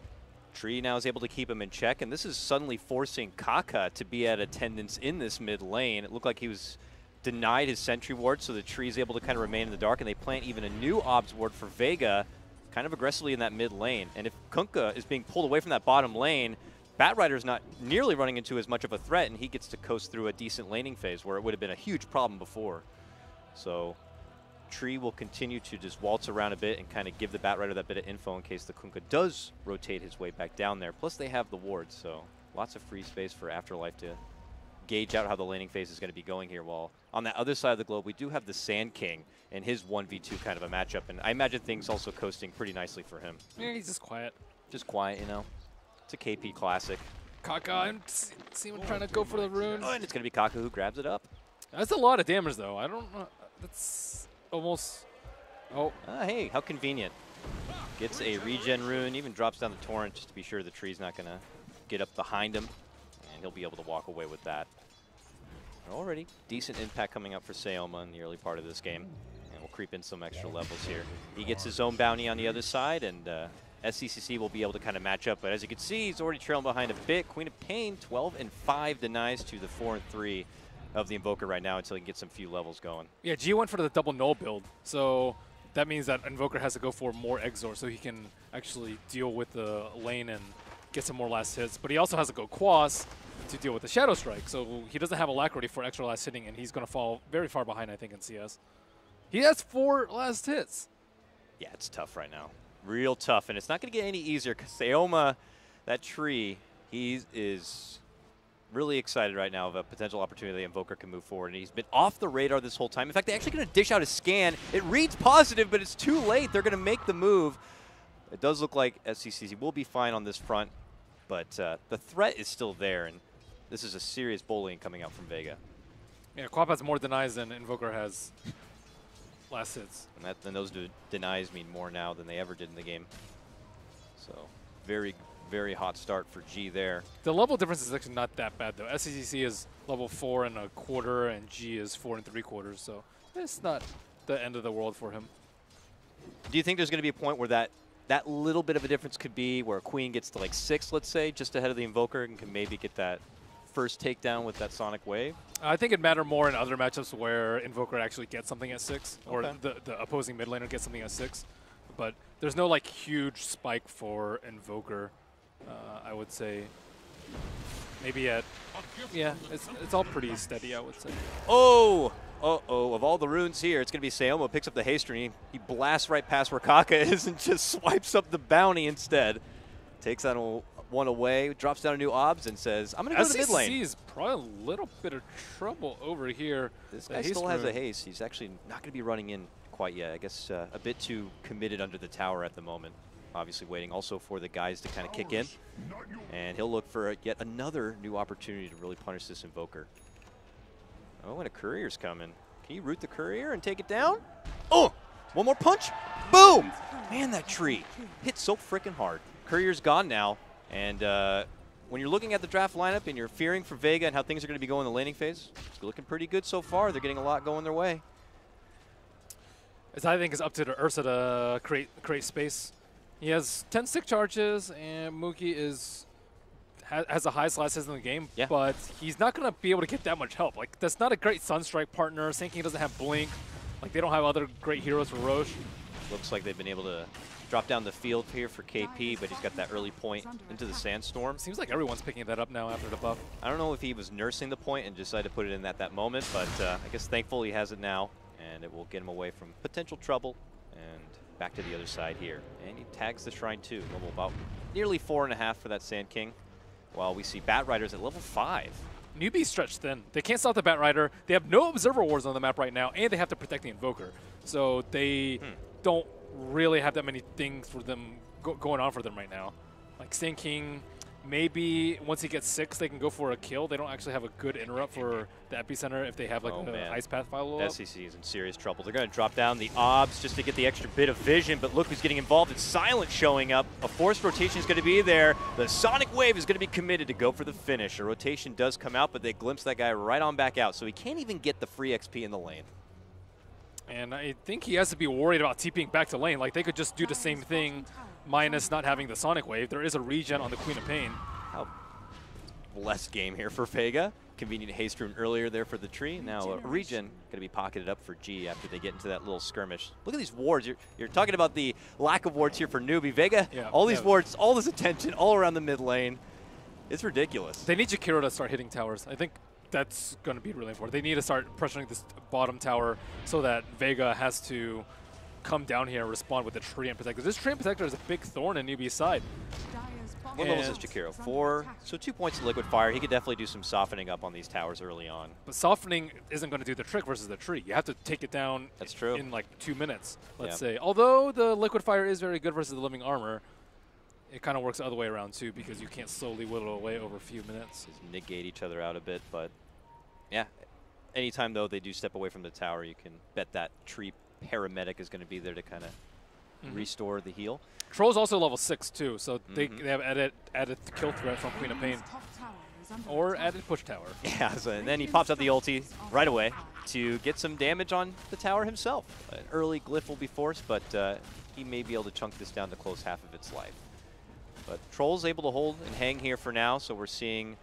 Tree now is able to keep him in check, and this is suddenly forcing Kaka to be at attendance in this mid lane. It looked like he was denied his sentry ward, so the Tree is able to kind of remain in the dark, and they plant even a new obs ward for Vega kind of aggressively in that mid lane. And if Kunkka is being pulled away from that bottom lane, Batrider's not nearly running into as much of a threat, and he gets to coast through a decent laning phase where it would have been a huge problem before. So Tree will continue to just waltz around a bit and kind of give the Batrider that bit of info in case the Kunkka does rotate his way back down there. Plus they have the wards, so lots of free space for Afterlife to gauge out how the laning phase is going to be going here. While on that other side of the globe, we do have the Sand King and his 1v2 kind of a matchup, and I imagine things also coasting pretty nicely for him. Yeah, he's just quiet. Just quiet, you know. It's a KP classic. Kaka, I'm seeing him trying to go for the rune. Oh, and it's going to be Kaka who grabs it up. That's a lot of damage, though. I don't know. That's almost. Oh. Hey, how convenient. Gets a regen rune, even drops down the Torrent just to be sure the tree's not going to get up behind him, and he'll be able to walk away with that. Already decent impact coming up for Sayoma in the early part of this game. And we'll creep in some extra levels here. He gets his own bounty on the other side, and SCCC will be able to kind of match up. But as you can see, he's already trailing behind a bit. Queen of Pain, 12-5 denies to the 4-3 of the Invoker right now until he can get some few levels going. Yeah, G went for the double null build, so that means that Invoker has to go for more Exor so he can actually deal with the lane and get some more last hits. But he also has to go Quas to deal with the Shadow Strike, so he doesn't have Alacrity for extra last hitting, and he's going to fall very far behind, I think, in CS. He has 4 last hits. Yeah, it's tough right now. Real tough, and it's not going to get any easier because Sayoma, that tree, he is really excited right now of a potential opportunity the Invoker can move forward, and he's been off the radar this whole time. In fact, they're actually going to dish out a scan. It reads positive, but it's too late. They're going to make the move. It does look like SCCC will be fine on this front, but the threat is still there, and this is a serious bullying coming out from Vega. Yeah, Quap has more denies than Invoker has last hits. And those denies mean more now than they ever did in the game. So very, very hot start for G there. The level difference is actually not that bad, though. SCCC is level 4.25, and G is 4.75, so it's not the end of the world for him. Do you think there's going to be a point where that little bit of a difference could be where Queen gets to like 6, let's say, just ahead of the Invoker, and can maybe get that first takedown with that Sonic Wave? I think it'd matter more in other matchups where Invoker actually gets something at 6, or the opposing mid laner gets something at 6. But there's no like huge spike for Invoker, I would say. Maybe at, yeah, it's all pretty steady, I would say. Oh! Uh-oh, of all the runes here, it's going to be Sayoma picks up the haste rune. He blasts right past where Kaka is and just swipes up the bounty instead. Takes that one away, drops down a new obs and says, I'm going to go to the mid lane. SCCC is probably a little bit of trouble over here. This guy still has a haste. He's actually not going to be running in quite yet. I guess a bit too committed under the tower at the moment. Obviously waiting also for the guys to kind of kick in. And he'll look for yet another new opportunity to really punish this Invoker. Oh, and a Courier's coming. Can you root the Courier and take it down? Oh, one more punch. Boom! Man, that tree hit so freaking hard. Courier's gone now. And when you're looking at the draft lineup and you're fearing for Vega and how things are going to be going in the laning phase, it's looking pretty good so far. They're getting a lot going their way. I think it's up to the Ursa to create space. He has 10 stick charges, and Mookie has the highest last hits in the game, but he's not going to be able to get that much help. Like, that's not a great Sunstrike partner. Sinking doesn't have Blink. Like, they don't have other great heroes for Roche. Looks like they've been able to drop down the field here for KP, but he's got that early point into the Sandstorm. Seems like everyone's picking that up now after the buff. I don't know if he was nursing the point and decided to put it in at that moment, but I guess thankfully he has it now, and it will get him away from potential trouble. And back to the other side here. And he tags the Shrine too. Level about nearly 4.5 for that Sand King. While we see Bat Riders at level 5. Newbee stretched thin. They can't stop the Bat Rider. They have no Observer Wards on the map right now, and they have to protect the Invoker. So they don't really have that many things for them going on for them right now. Like Sand King, maybe once he gets 6, they can go for a kill. They don't actually have a good interrupt for the Epicenter if they have like an Ice Path follow-up. SCC is in serious trouble. They're going to drop down the obs just to get the extra bit of vision, but look who's getting involved. It's Silent showing up. A forced rotation is going to be there. The Sonic Wave is going to be committed to go for the finish. A rotation does come out, but they glimpse that guy right on back out, so he can't even get the free XP in the lane. And I think he has to be worried about TPing back to lane. Like, they could just do the same thing minus not having the Sonic Wave. There is a regen on the Queen of Pain. How less game here for Vega. Convenient haste rune earlier there for the tree. Now a regen going to be pocketed up for G after they get into that little skirmish. Look at these wards. You're talking about the lack of wards here for Newbee. Vega, all these wards, all this attention, all around the mid lane. It's ridiculous. They need Jakiro to start hitting towers. I think that's going to be really important. They need to start pressuring this bottom tower so that Vega has to come down here and respond with the Treant Protector. This Treant Protector is a big thorn in Newbee's side. What level is Jakiro? 4. So 2 points of Liquid Fire. He could definitely do some softening up on these towers early on. But softening isn't going to do the trick versus the tree. You have to take it down in like 2 minutes, let's say. Although the Liquid Fire is very good versus the Living Armor, it kind of works the other way around too because you can't slowly whittle away over a few minutes. Just negate each other out a bit, but yeah. Anytime though they do step away from the tower, you can bet that tree paramedic is going to be there to kind of restore the heal. Troll's also level 6 too, so they have added kill threat from Queen of Pain. Or added push tower. Yeah, so, and then he pops out the ulti right away to get some damage on the tower himself. An early glyph will be forced, but he may be able to chunk this down to close half of its life. But Troll's able to hold and hang here for now, so we're seeing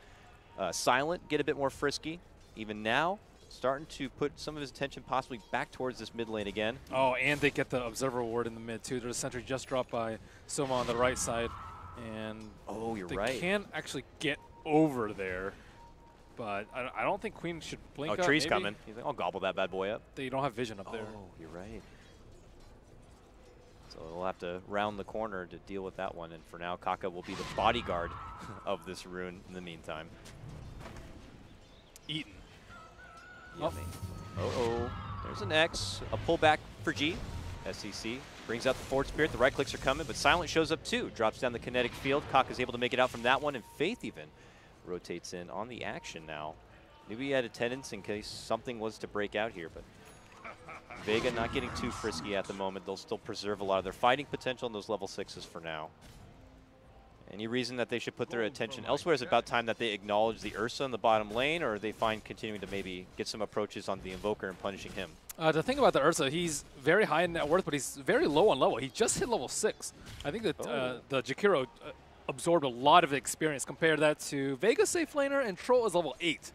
Silent get a bit more frisky. Even now, starting to put some of his attention possibly back towards this mid lane again. Oh, and they get the Observer Ward in the mid, too. There's a sentry just dropped by Soma on the right side. And oh, you're they right. Can actually get over there. But I don't think Queen should blink up. Oh, Tree's maybe. coming. He's like, I'll gobble that bad boy up. They don't have vision up there. Oh, you're right. So we'll have to round the corner to deal with that one. And for now, Kaka will be the bodyguard of this rune in the meantime. Eaten. Yummy. Uh-oh. There's an X. A pullback for G. SEC brings out the forward spirit. The right clicks are coming, but Silent shows up too. Drops down the kinetic field. Kaka's able to make it out from that one, and Faith even rotates in on the action now. Maybe he had attendance in case something was to break out here, but Vega not getting too frisky at the moment. They'll still preserve a lot of their fighting potential in those level 6s for now. Any reason that they should put their attention elsewhere? Is it about time that they acknowledge the Ursa in the bottom lane, or are they fine continuing to maybe get some approaches on the Invoker and punishing him? The thing about the Ursa, he's very high in net worth, but he's very low on level. He just hit level 6. I think that the Jakiro absorbed a lot of experience. Compare that to Vega safe laner, and Troll is level 8.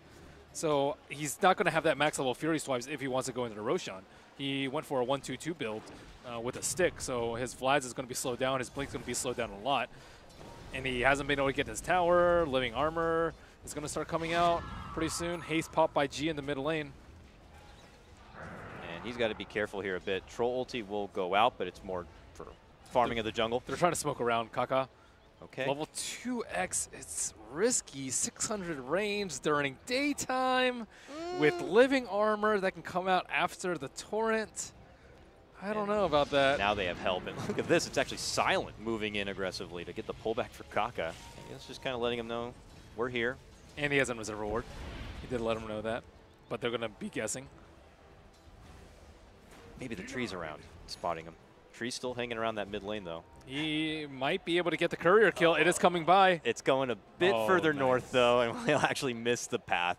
So he's not going to have that max level Fury swipes if he wants to go into the Roshan. He went for a 1-2-2 build with a stick, so his Vlad's is going to be slowed down, his Blink's going to be slowed down a lot. And he hasn't been able to get his tower. Living Armor is going to start coming out pretty soon. Haste pop by G in the mid lane. And he's got to be careful here a bit. Troll ulti will go out, but it's more for farming of the jungle. They're trying to smoke around Kaka. Okay. Level 2X, it's risky. 600 range during daytime with Living Armor that can come out after the Torrent. I don't know about that. Now they have help, and look at this. It's actually Silent moving in aggressively to get the pullback for Kaka. And it's just kind of letting him know we're here. And he has a reserve reward. He did let him know that, but they're going to be guessing. Maybe the tree's around, spotting him. Tree's still hanging around that mid lane, though. He might be able to get the courier kill. It is coming by. It's going a bit further north, though, and he'll actually miss the path.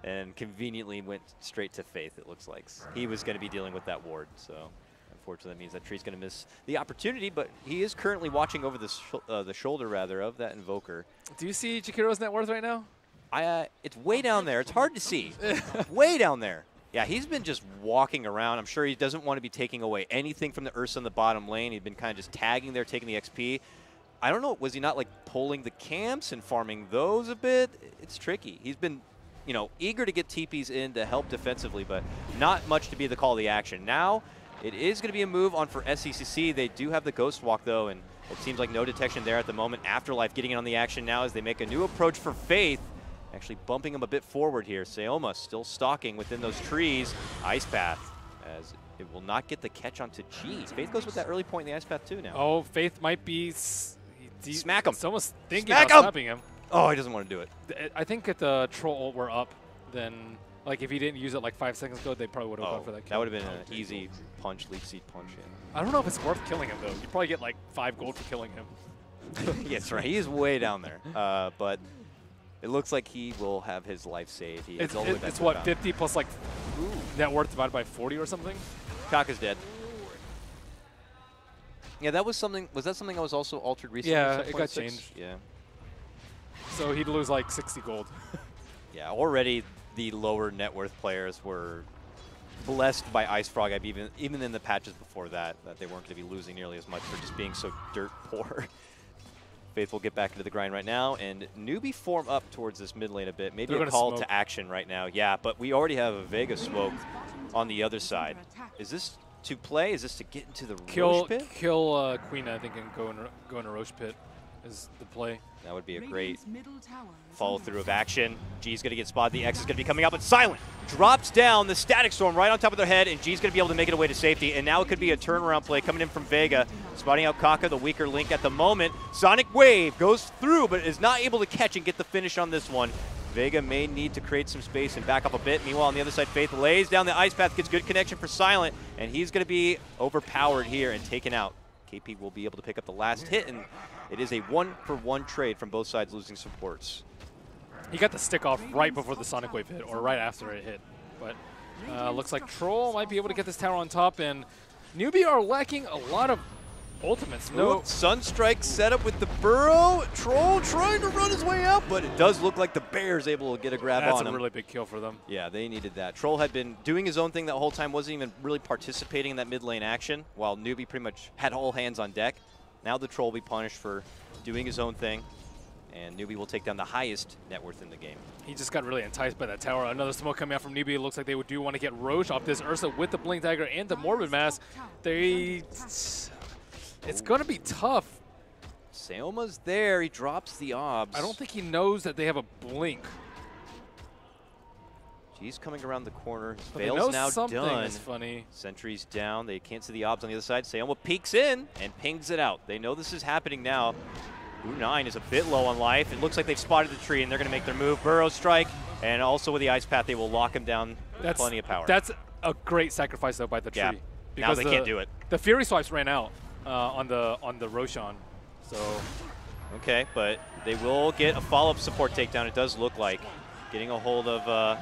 And conveniently went straight to Faith, it looks like. He was going to be dealing with that ward, so unfortunately that means that Tree's going to miss the opportunity, but he is currently watching over the shoulder, rather, of that Invoker. Do you see Jakiro's net worth right now? It's way down there. It's hard to see. Way down there. Yeah, he's been just walking around. I'm sure he doesn't want to be taking away anything from the Ursa in the bottom lane. He'd been kind of just tagging there, taking the XP. I don't know, was he not like pulling the camps and farming those a bit? It's tricky. He's been, you know, eager to get TPs in to help defensively, but not much to be the call of the action. Now, it is going to be a move on for SECC. They do have the Ghost Walk, though, and it seems like no detection there at the moment. Afterlife getting in on the action now as they make a new approach for Faith, actually bumping him a bit forward here. Seoma still stalking within those trees. Ice Path, as it will not get the catch onto G. Faith goes with that early point in the Ice Path, too, now. Oh, Faith might be... Smack him. Someone's thinking about snapping him. Oh, he doesn't want to do it. I think if the Troll ult were up, then, like, if he didn't use it like 5 seconds ago, they probably would have gone for that kill. That would have been an easy punch, leaf seed punch in. I don't know if it's worth killing him, though. You'd probably get, like, 5 gold for killing him. Yes, right. He is way down there. But it looks like he will have his life saved. It's what, 50 plus, like, net worth divided by 40 or something? Kaka's dead. Yeah, that was something. Was that something that was also altered recently? Yeah, it got changed. Yeah. So he'd lose like 60 gold. Yeah, already the lower net worth players were blessed by Ice Frog. Even in the patches before that they weren't going to be losing nearly as much for just being so dirt poor. Faith will get back into the grind right now, and Newbee form up towards this mid lane a bit. Maybe a call to action right now. Yeah, but we already have a Vega smoke on the other side. Is this to play? Is this to get into the Roche pit? Kill Queen, I think, and go in a Roche pit is the play. That would be a great follow-through of action. G's going to get spotted. The X is going to be coming out, but Silent drops down the Static Storm right on top of their head, and G's going to be able to make it away to safety. And now it could be a turnaround play coming in from Vega, spotting out Kaka, the weaker link at the moment. Sonic Wave goes through, but is not able to catch and get the finish on this one. Vega may need to create some space and back up a bit. Meanwhile, on the other side, Faith lays down the Ice Path, gets good connection for Silent, and he's going to be overpowered here and taken out. KP will be able to pick up the last hit, and it is a 1-for-1 trade from both sides losing supports. He got the stick off right before the Sonic Wave hit, or right after it hit. But looks like Troll might be able to get this tower on top, and Newbee are lacking a lot of ultimates. No Sunstrike set up with the burrow. Troll trying to run his way out, but it does look like the Bear's able to get a grab on him. That's a really big kill for them. Yeah, they needed that. Troll had been doing his own thing that whole time, wasn't even really participating in that mid lane action, while Newbee pretty much had all hands on deck. Now the Troll will be punished for doing his own thing, and Newbee will take down the highest net worth in the game. He just got really enticed by that tower. Another smoke coming out from Newbee. It looks like they do want to get Roche off this Ursa with the Blink Dagger and the Morbid Mass. It's going to be tough. Seoma's there. He drops the obs. I don't think he knows that they have a Blink. He's coming around the corner. But Veil's now something done. Is funny. Sentry's down. They can't see the obs on the other side. Seoma peeks in and pings it out. They know this is happening now. U9 is a bit low on life. It looks like they've spotted the tree, and they're going to make their move. Burrow strike, and also with the Ice Path, they will lock him down with plenty of power. That's a great sacrifice, though, by the tree. Yeah. Now they can't do it. The Fury Swipes ran out on the Roshan. So. Okay, but they will get a follow-up support takedown, it does look like. Getting a hold of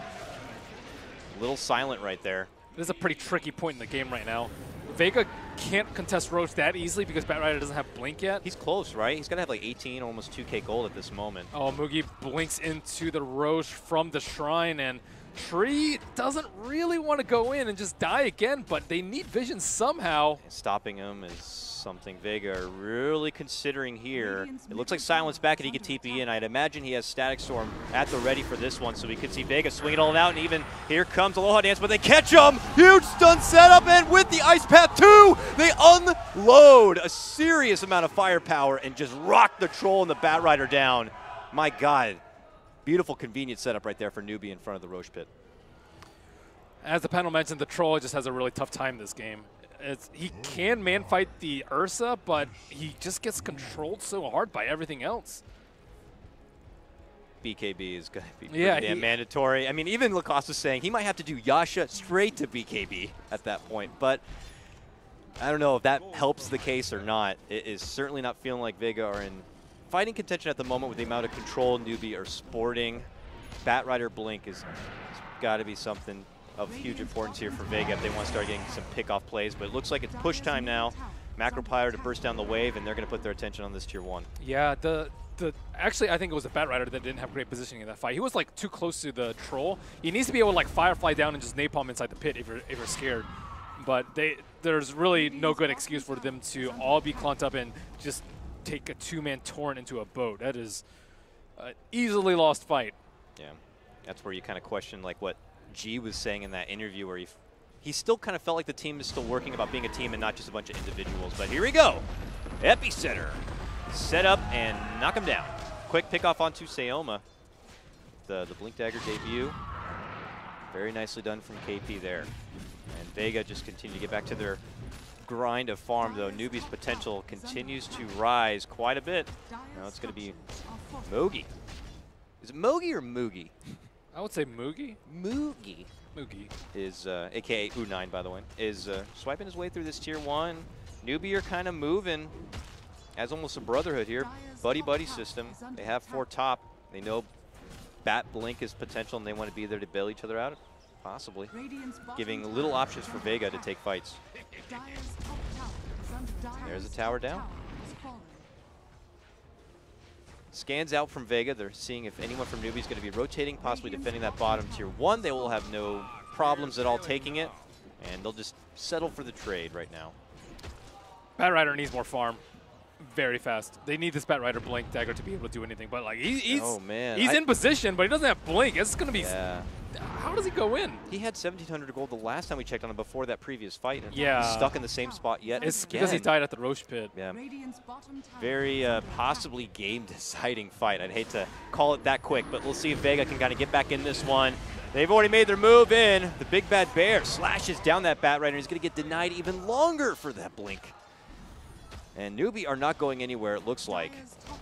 Little Silent right there. This is a pretty tricky point in the game right now. Vega can't contest Roche that easily because Batrider doesn't have Blink yet. He's close, right? He's going to have like 18, almost 2K gold at this moment. Oh, Mugi blinks into the Roche from the Shrine, and Tree doesn't really want to go in and just die again, but they need vision somehow. Stopping him is something Vega are really considering here. It looks like Silent's back and he can TP in. I'd imagine he has Static Storm at the ready for this one, so we could see Vega swing it all out, and even here comes Aloha Dance, but they catch him! Huge stun setup, and with the Ice Path 2, they unload a serious amount of firepower and just rock the Troll and the Batrider down. My God. Beautiful, convenient setup right there for Newbee in front of the Roche pit. As the panel mentioned, the Troll just has a really tough time this game. He can man fight the Ursa, but he just gets controlled so hard by everything else. BKB is going to be damn mandatory. I mean, even Lacoste was saying he might have to do Yasha straight to BKB at that point, but I don't know if that helps the case or not. It is certainly not feeling like Vega are in fighting contention at the moment with the amount of control Newbee are sporting. Batrider Blink has got to be something of huge importance here for Vega if they want to start getting some pick-off plays, but it looks like it's push time now. Macropyre to burst down the wave, and they're going to put their attention on this tier 1. Yeah, actually, I think it was the Batrider that didn't have great positioning in that fight. He was like too close to the Troll. He needs to be able to like Firefly down and just napalm inside the pit if you're scared. But there's really no good excuse for them to all be clumped up and just take a two-man torrent into a boat. That is an easily lost fight. Yeah, that's where you kind of question like what G was saying in that interview where he still kind of felt like the team is still working about being a team and not just a bunch of individuals. But here we go. Epicenter. Set up and knock him down. Quick pick off onto Seoma. The Blink Dagger debut. Very nicely done from KP there. And Vega just continue to get back to their grind of farm, though. Newbee's potential continues to rise quite a bit. Now it's going to be Mogi. Is it Mogi or Moogie? I would say Moogie. Moogie. Moogie. Is, a.k.a. U9, by the way, is swiping his way through this tier 1. Newbee are kind of moving as almost a brotherhood here. Buddy-buddy system. They have 4 top. They know Bat Blink is potential, and they want to be there to bail each other out, possibly. Giving little options for Vega to take fights. There's a tower down. Scans out from Vega. They're seeing if anyone from Newbee is going to be rotating, possibly defending that bottom tier 1. They will have no problems at all taking it, and they'll just settle for the trade right now. Batrider needs more farm very fast. They need this Batrider Blink Dagger to be able to do anything, but like he's in position, but he doesn't have Blink. It's going to be... How does he go in? He had 1,700 gold the last time we checked on him before that previous fight. And yeah. He's stuck in the same spot yet It's again. because he died at the Roche pit. Yeah. Very possibly game-deciding fight. I'd hate to call it that quick, but we'll see if Vega can kind of get back in this one. They've already made their move in. The big bad bear slashes down that Batrider, and he's going to get denied even longer for that Blink. And Newbee are not going anywhere, it looks like.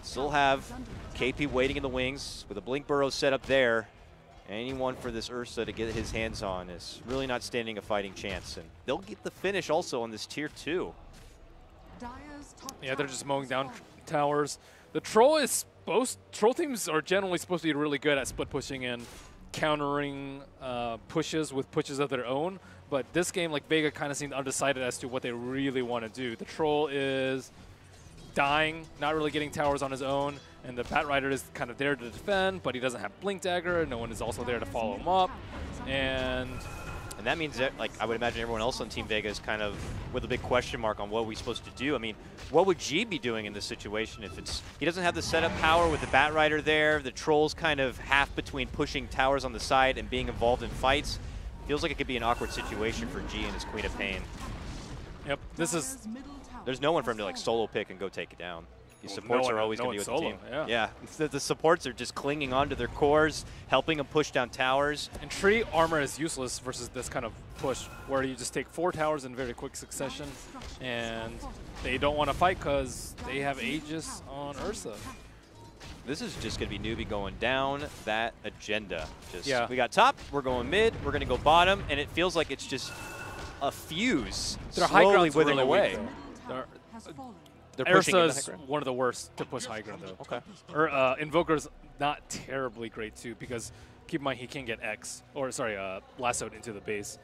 Still have KP waiting in the wings with a Blink Burrow set up there. Anyone for this Ursa to get his hands on is really not standing a fighting chance. And they'll get the finish also on this tier 2. Yeah, they're just mowing down towers. The Troll is both troll teams are generally supposed to be really good at split pushing and countering pushes with pushes of their own. But this game, like, Vega kind of seemed undecided as to what they really want to do. The troll is dying, not really getting towers on his own, and the Bat Rider is kind of there to defend, but he doesn't have Blink Dagger. No one is also there to follow him up. And that means that, like, I would imagine everyone else on Team Vega is kind of with a big question mark on what we're supposed to do. I mean, what would G be doing in this situation if he doesn't have the setup power with the Bat Rider there, the Troll's kind of half between pushing towers on the side and being involved in fights? Feels like it could be an awkward situation for G and his Queen of Pain. Yep, this is... There's no one for him to, like, solo pick and go take it down. These supports are always going to be with the team. Yeah, the supports are just clinging onto their cores, helping them push down towers. And tree armor is useless versus this kind of push, where you just take 4 towers in very quick succession, and they don't want to fight because they have Aegis on Ursa. This is just going to be Newbee going down that agenda. We got top, we're going mid, we're going to go bottom, and it feels like it's just a fuse slowly withering away. They're pushing Ursa's one of the worst to push high ground, though. Okay. Or Invoker's not terribly great, too, because keep in mind he can get lassoed into the base.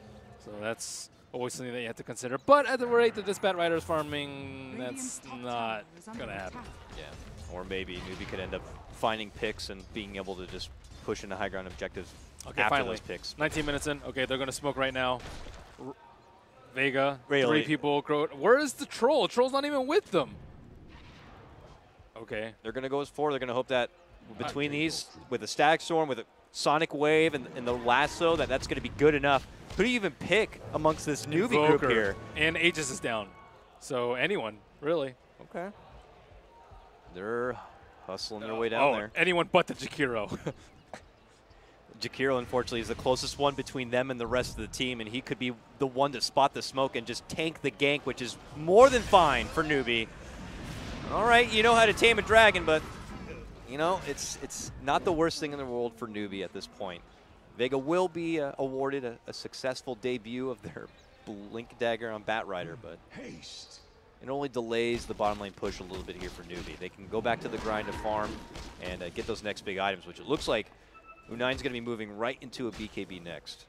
So that's always something that you have to consider. But at the rate that this Bat Rider is farming, that's not going to happen. Yeah. Or maybe Newbee could end up finding picks and being able to just push into high ground objectives after those picks. 19 minutes in. Okay, they're going to smoke right now. Vega, 3 people. Where is the Troll? Troll's not even with them. Okay. They're going to go as 4. They're going to hope that between these, with a Static Storm, with a Sonic Wave, and the lasso, that's going to be good enough. Who do you even pick amongst this Newbee group here? And Aegis is down. So anyone, really. Okay. They're hustling their way down there. Anyone but the Jakiro. Jakiro, unfortunately, is the closest one between them and the rest of the team, and he could be the one to spot the smoke and just tank the gank, which is more than fine for Newbee. All right, you know how to tame a dragon, but, you know, it's not the worst thing in the world for Newbee at this point. Vega will be awarded a successful debut of their Blink Dagger on Bat Rider, but it only delays the bottom lane push a little bit here for Newbee. They can go back to the grind to farm and get those next big items, which it looks like U9's going to be moving right into a BKB next.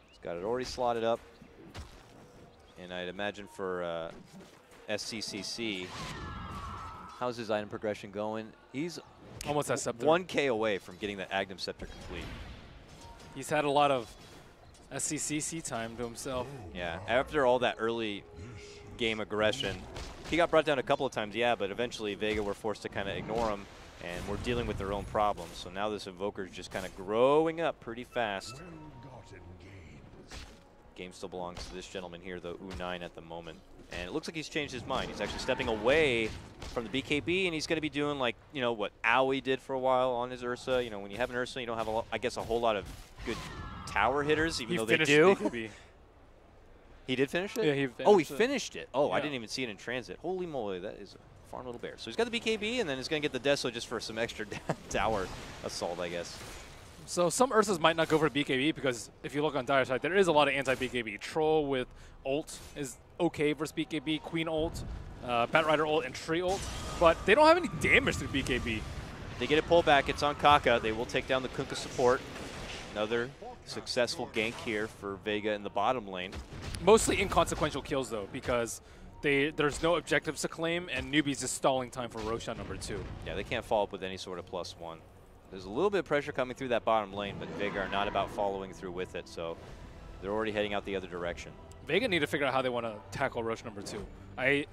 He's got it already slotted up. And I'd imagine for SCCC, how's his item progression going? He's almost at Scepter. 1K away from getting that Agnum Scepter complete. He's had a lot of SCCC time to himself. Yeah, after all that early game aggression, he got brought down a couple of times, yeah, but eventually Vega were forced to kind of ignore him, and we're dealing with their own problems. So now this Invoker is just kind of growing up pretty fast. Game still belongs to this gentleman here, though, U9 at the moment. And it looks like he's changed his mind. He's actually stepping away from the BKB, and he's going to be doing, like, you know, what Aoi did for a while on his Ursa. You know, when you have an Ursa, you don't have, I guess, a whole lot of good tower hitters, even though they do. BKB. He did finish it? Yeah, he finished it. Oh, he finished it. Oh, yeah. I didn't even see it in transit. Holy moly, that is a farm little bear. So he's got the BKB, and then he's going to get the Deso just for some extra tower assault, I guess. So some Ursas might not go for BKB because if you look on Dire side, there is a lot of anti-BKB. Troll with ult is okay versus BKB, Queen ult, Bat Rider ult, and Tree ult, but they don't have any damage through BKB. They get a pullback. It's on Kaka. They will take down the Kunkka support. Another successful gank here for Vega in the bottom lane. Mostly inconsequential kills, though, because there's no objectives to claim, and Newbee's just stalling time for Roshan #2. Yeah, they can't follow up with any sort of +1. There's a little bit of pressure coming through that bottom lane, but Vega are not about following through with it, so they're already heading out the other direction. Vega need to figure out how they want to tackle Roche #2.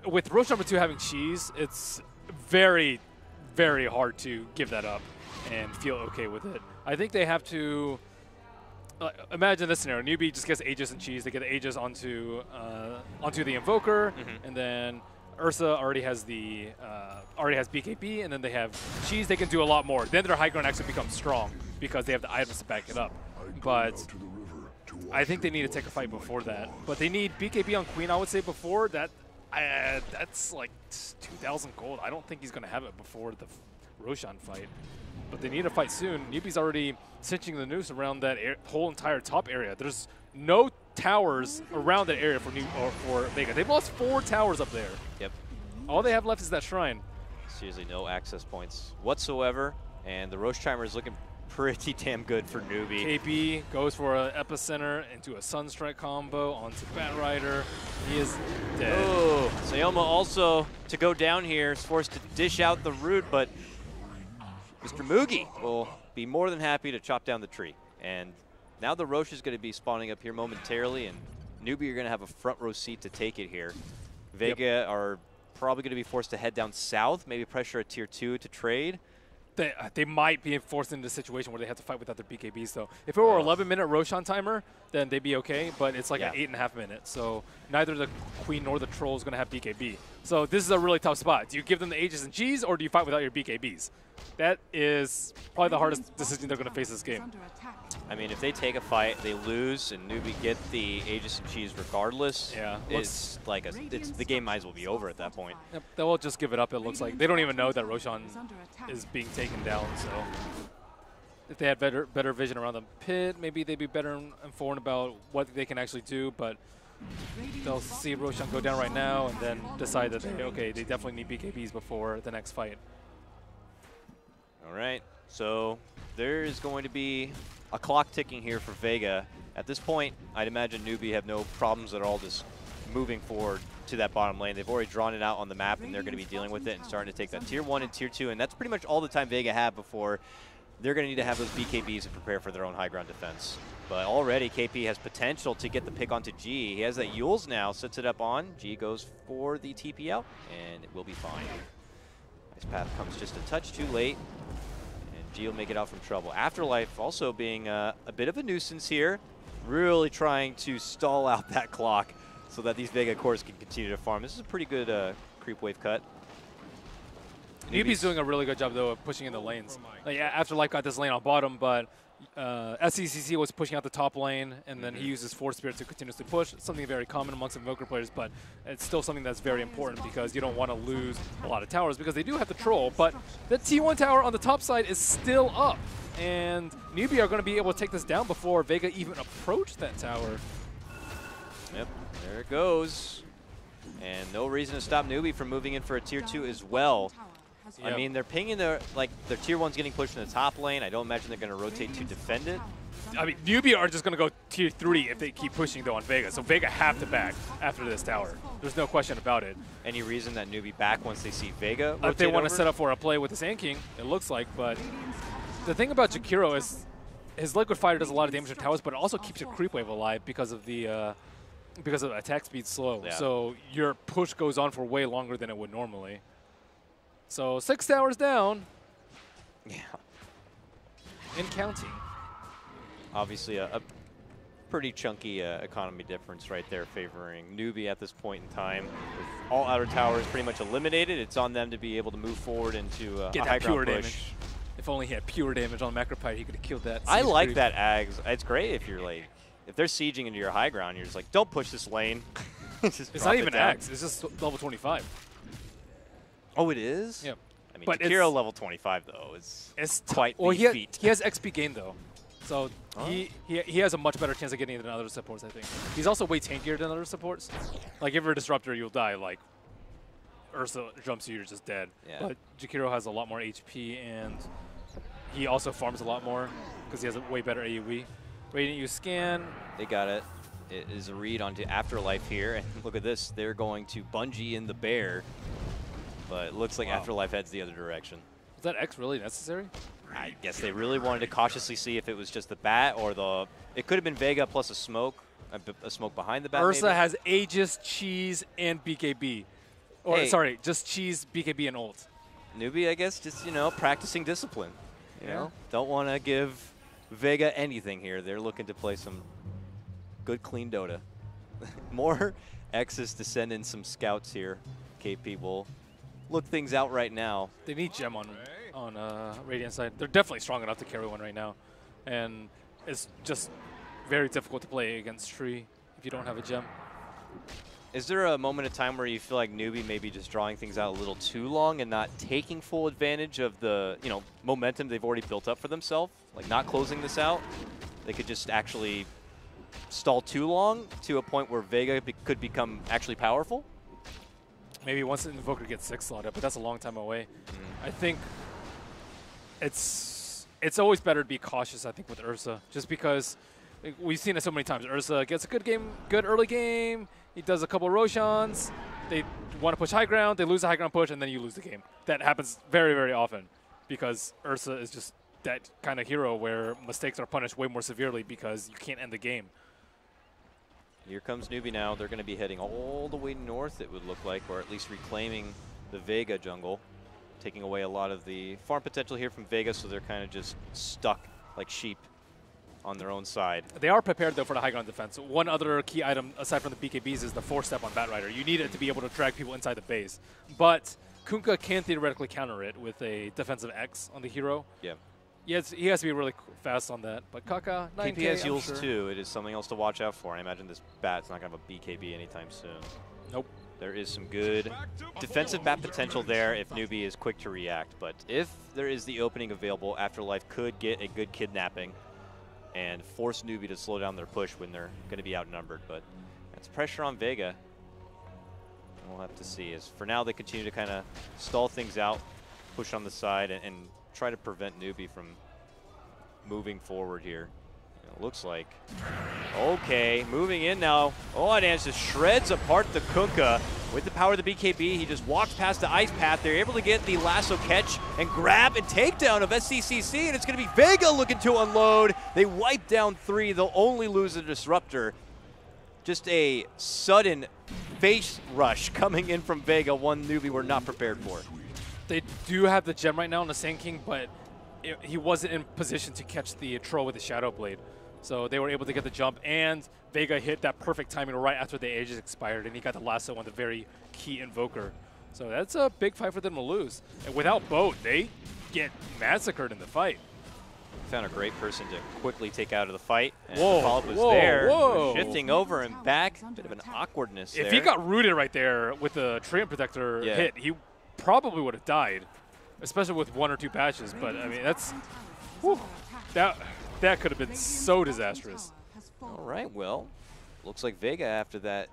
With Roche #2 having cheese, it's very, very hard to give that up and feel okay with it. I think they have to imagine this scenario: Newbee just gets Aegis and cheese. They get the Aegis onto the Invoker, and then Ursa already has BKB, and then they have cheese. They can do a lot more. Then their high ground actually becomes strong because they have the items to back it up. But I think they need to take a fight before that. But they need BKB on Queen, I would say, before that. That's like 2,000 gold. I don't think he's going to have it before the Roshan fight. But they need to fight soon. Newbee's already cinching the noose around that whole entire top area. There's no towers around that area for Vega. They've lost 4 towers up there. Yep. All they have left is that shrine. Seriously, no access points whatsoever. And the Roche Chimer is looking pretty damn good for Newbee. KP goes for an Epicenter into a Sunstrike combo onto Batrider. He is dead. Oh, Sayoma also to go down here is forced to dish out the root, but Mr. Mugi will be more than happy to chop down the tree. And now the Roche is going to be spawning up here momentarily, and Newbee are going to have a front row seat to take it here. Vega are probably going to be forced to head down south, maybe pressure a tier 2 to trade. They might be forced into a situation where they have to fight without their BKBs, though. If it were an 11-minute Roshan timer, then they'd be okay, but it's like an 8.5 minute. So neither the Queen nor the Troll is going to have BKB. So this is a really tough spot. Do you give them the Aegis and G's, or do you fight without your BKBs? That is probably the hardest decision they're going to face this game. I mean, if they take a fight, they lose, and Newbee get the Aegis and Cheese regardless. Yeah, it's like the game might as well be over at that point. Yep, they'll just give it up. It looks like they don't even know that Roshan is being taken down. So if they had better vision around the pit, maybe they'd be better informed about what they can actually do. But they'll see Roshan go down right now and then decide that they definitely need BKBs before the next fight. All right, so there is going to be a clock ticking here for Vega. At this point, I'd imagine Newbee have no problems at all just moving forward to that bottom lane. They've already drawn it out on the map, and they're going to be dealing with it and starting to take that tier 1 and tier 2, and that's pretty much all the time Vega have before they're going to need to have those BKBs and prepare for their own high ground defense. But already KP has potential to get the pick onto G. He has that Yules now, sets it up on. G goes for the TP out, and it will be fine. Ice Path comes just a touch too late. G will make it out from trouble. Afterlife also being a bit of a nuisance here, really trying to stall out that clock so that these Vega cores can continue to farm. This is a pretty good creep wave cut. Newbee's doing a really good job, though, of pushing in the lanes. Like, Afterlife got this lane on bottom, but SCCC was pushing out the top lane, and then he uses Force Spirit to continuously push. It's something very common amongst Invoker players, but it's still something that's very important because you don't want to lose a lot of towers because they do have the Troll, but the T1 tower on the top side is still up, and Newbee are going to be able to take this down before Vega even approach that tower. Yep, there it goes. And no reason to stop Newbee from moving in for a tier 2 as well. Yep. I mean, they're pinging their tier 1's getting pushed in the top lane. I don't imagine they're going to rotate to defend it. I mean, Newbee are just going to go tier 3 if they keep pushing, though, on Vega. So Vega have to back after this tower. There's no question about it. Any reason that Newbee back once they see Vega rotate if they want over? To set up for a play with the Sand King, it looks like. But the thing about Jakiro is his Liquid Fire does a lot of damage to towers, but it also keeps your creep wave alive because of the attack speed slow. Yeah. So your push goes on for way longer than it would normally. So 6 towers down. Yeah. And counting. Obviously a pretty chunky economy difference right there favoring Newbee at this point in time. With all outer towers pretty much eliminated, it's on them to be able to move forward into a high ground push. Damage. If only he had pure damage on Macropyre, he could have killed that. I like that Ags. It's great if you're like, if they're sieging into your high ground, you're just like, don't push this lane. It's not even Ags, it's just level 25. Oh, it is? Yep. I mean, Jakiro level 25, though, is quite the feat. He has XP gain, though. So he has a much better chance of getting it than other supports, I think. He's also way tankier than other supports. Like, if you're a Disruptor, you'll die. Like, Ursa jumps you, you're just dead. Yeah. But Jakiro has a lot more HP, and he also farms a lot more because he has a way better AoE. Radiant use scan. They got it. It is a read onto Afterlife here. And look at this. They're going to bungee in the bear. But it looks like Afterlife heads the other direction. Was that X really necessary? I guess they really wanted to cautiously see if it was just the bat or the... It could have been Vega plus a smoke behind the bat. Ursa maybe. has Aegis, Cheese, and BKB. Or, hey, sorry, just Cheese, BKB, and ult. Newbee, I guess, just, you know, practicing discipline. You know? Don't want to give Vega anything here. They're looking to play some good, clean Dota. More X's to send in some scouts here. KP will look things out right now. They need Gem on Radiant side. They're definitely strong enough to carry one right now. And it's just very difficult to play against Tree if you don't have a Gem. Is there a moment in time where you feel like Newbee may be just drawing things out a little too long and not taking full advantage of the momentum they've already built up for themselves? Like not closing this out? They could just actually stall too long to a point where Vega could become actually powerful? Maybe once Invoker gets 6 slotted, but that's a long time away. I think it's always better to be cautious, I think, with Ursa, just because we've seen it so many times. Ursa gets a good early game, he does a couple Roshans, they want to push high ground, they lose the high ground push, and then you lose the game. That happens very, very often because Ursa is just that kind of hero where mistakes are punished way more severely because you can't end the game. Here comes Newbee now. They're going to be heading all the way north, it would look like, or at least reclaiming the Vega jungle, taking away a lot of the farm potential here from Vega, so they're kind of just stuck like sheep on their own side. They are prepared, though, for the high ground defense. One other key item, aside from the BKBs, is the 4-step on Batrider. You need it to be able to drag people inside the base. But Kunkka can theoretically counter it with a defensive X on the hero. Yeah. Yes, he has to be really fast on that. But Kaka, 9K, KPS Yules too. It is something else to watch out for. I imagine this bat's not going to have a BKB anytime soon. Nope. There is some good defensive bat potential there if Newbee is quick to react. But if there is the opening available, Afterlife could get a good kidnapping and force Newbee to slow down their push when they're going to be outnumbered. But that's pressure on Vega. We'll have to see. As for now, they continue to kind of stall things out, push on the side, and try to prevent Newbee from moving forward here. It looks like. Okay, moving in now. Oladance just shreds apart the Kunkka. With the power of the BKB, he just walks past the ice path. They're able to get the lasso catch and grab and takedown of SCCC, and it's going to be Vega looking to unload. They wipe down 3. They'll only lose the Disruptor. Just a sudden face rush coming in from Vega, one Newbee we're not prepared for. They do have the gem right now on the Sand King, but he wasn't in position to catch the troll with the Shadow Blade. So they were able to get the jump, and Vega hit that perfect timing right after the Aegis expired, and he got the lasso on the very key Invoker. So that's a big fight for them to lose. And without Boat, they get massacred in the fight. Found a great person to quickly take out of the fight. And whoa, the follow-up was whoa, there. whoa. Shifting over and back. Bit of an awkwardness there. If he got rooted right there with the Treant Protector hit, he probably would have died, especially with 1 or 2 patches. But, I mean, that's... Whew, that could have been so disastrous. All right, well, looks like Vega, after that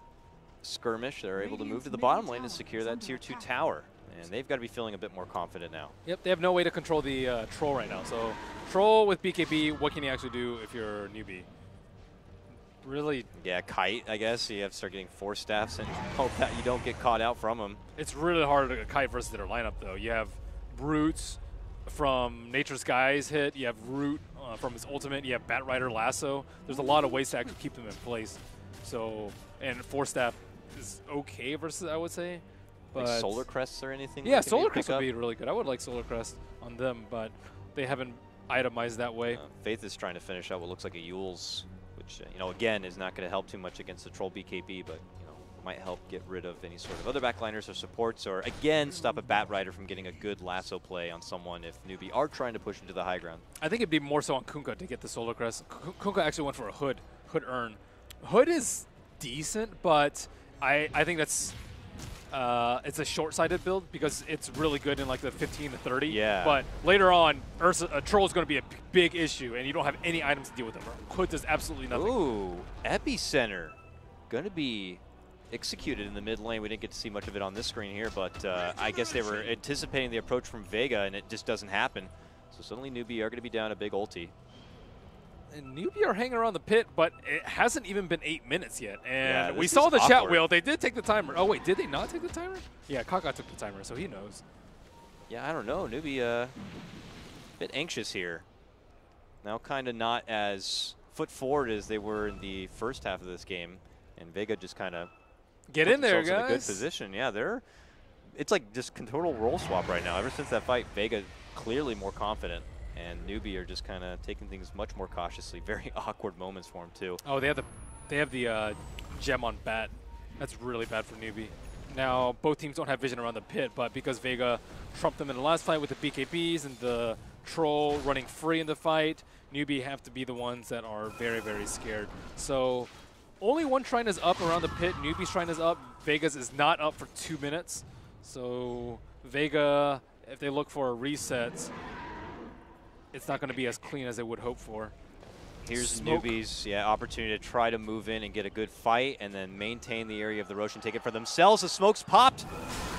skirmish, they're able to move to the bottom lane and secure that Tier 2 tower. And they've got to be feeling a bit more confident now. Yep, they have no way to control the Troll right now. So, Troll with BKB, what can you actually do if you're a Newbee? Really? Yeah, kite, I guess. You have to start getting 4 staffs and hope that you don't get caught out from them. It's really hard to kite versus their lineup, though. You have Brutes from Nature's Guy's hit. You have Root from his ultimate. You have Batrider Lasso. There's a lot of ways to actually keep them in place. So, and 4 staff is okay versus, I would say. But like Solar Crests or anything? Yeah, Solar Crest would be really good. I would like Solar Crest on them, but they haven't itemized that way. Faith is trying to finish out what looks like a Yules, which, you know, again, is not going to help too much against the Troll BKB, but, you know, might help get rid of any sort of other backliners or supports, or, again, stop a Batrider from getting a good lasso play on someone if Newbee are trying to push into the high ground. I think it'd be more so on Kunkka to get the Solar Crest. Kunkka actually went for a Hood Urn. Hood is decent, but I think that's... it's a short-sighted build because it's really good in like the 15 to 30. Yeah. But later on, a Troll is going to be a big issue, and you don't have any items to deal with them. Hood does absolutely nothing. Ooh, Epicenter. Going to be executed in the mid lane. We didn't get to see much of it on this screen here, but I guess they were anticipating the approach from Vega, and it just doesn't happen. So suddenly Newbee are going to be down a big ulti. And Newbee are hanging around the pit, but it hasn't even been 8 minutes yet. And yeah, we saw the chat wheel. They did take the timer. Oh, wait, did they not take the timer? Yeah, Kaka took the timer, so he knows. Yeah, I don't know. Newbee a bit anxious here. Now kind of not as foot forward as they were in the first half of this game. And Vega just kind of get in there, guys. In a good position. Yeah, it's like just total role swap right now. Ever since that fight, Vega clearly more confident. And Newbee are just kind of taking things much more cautiously. Very awkward moments for him too. Oh, they have the gem on Bat. That's really bad for Newbee. Now both teams don't have vision around the pit, but because Vega trumped them in the last fight with the BKBs and the Troll running free in the fight, Newbee have to be the ones that are very, very scared. So only one shrine is up around the pit. Newbee's shrine is up. Vega's is not up for 2 minutes. So Vega, if they look for a reset, it's not going to be as clean as they would hope for. Here's Newbee's opportunity to try to move in and get a good fight and then maintain the area of the Rosh and take it for themselves. The smoke's popped.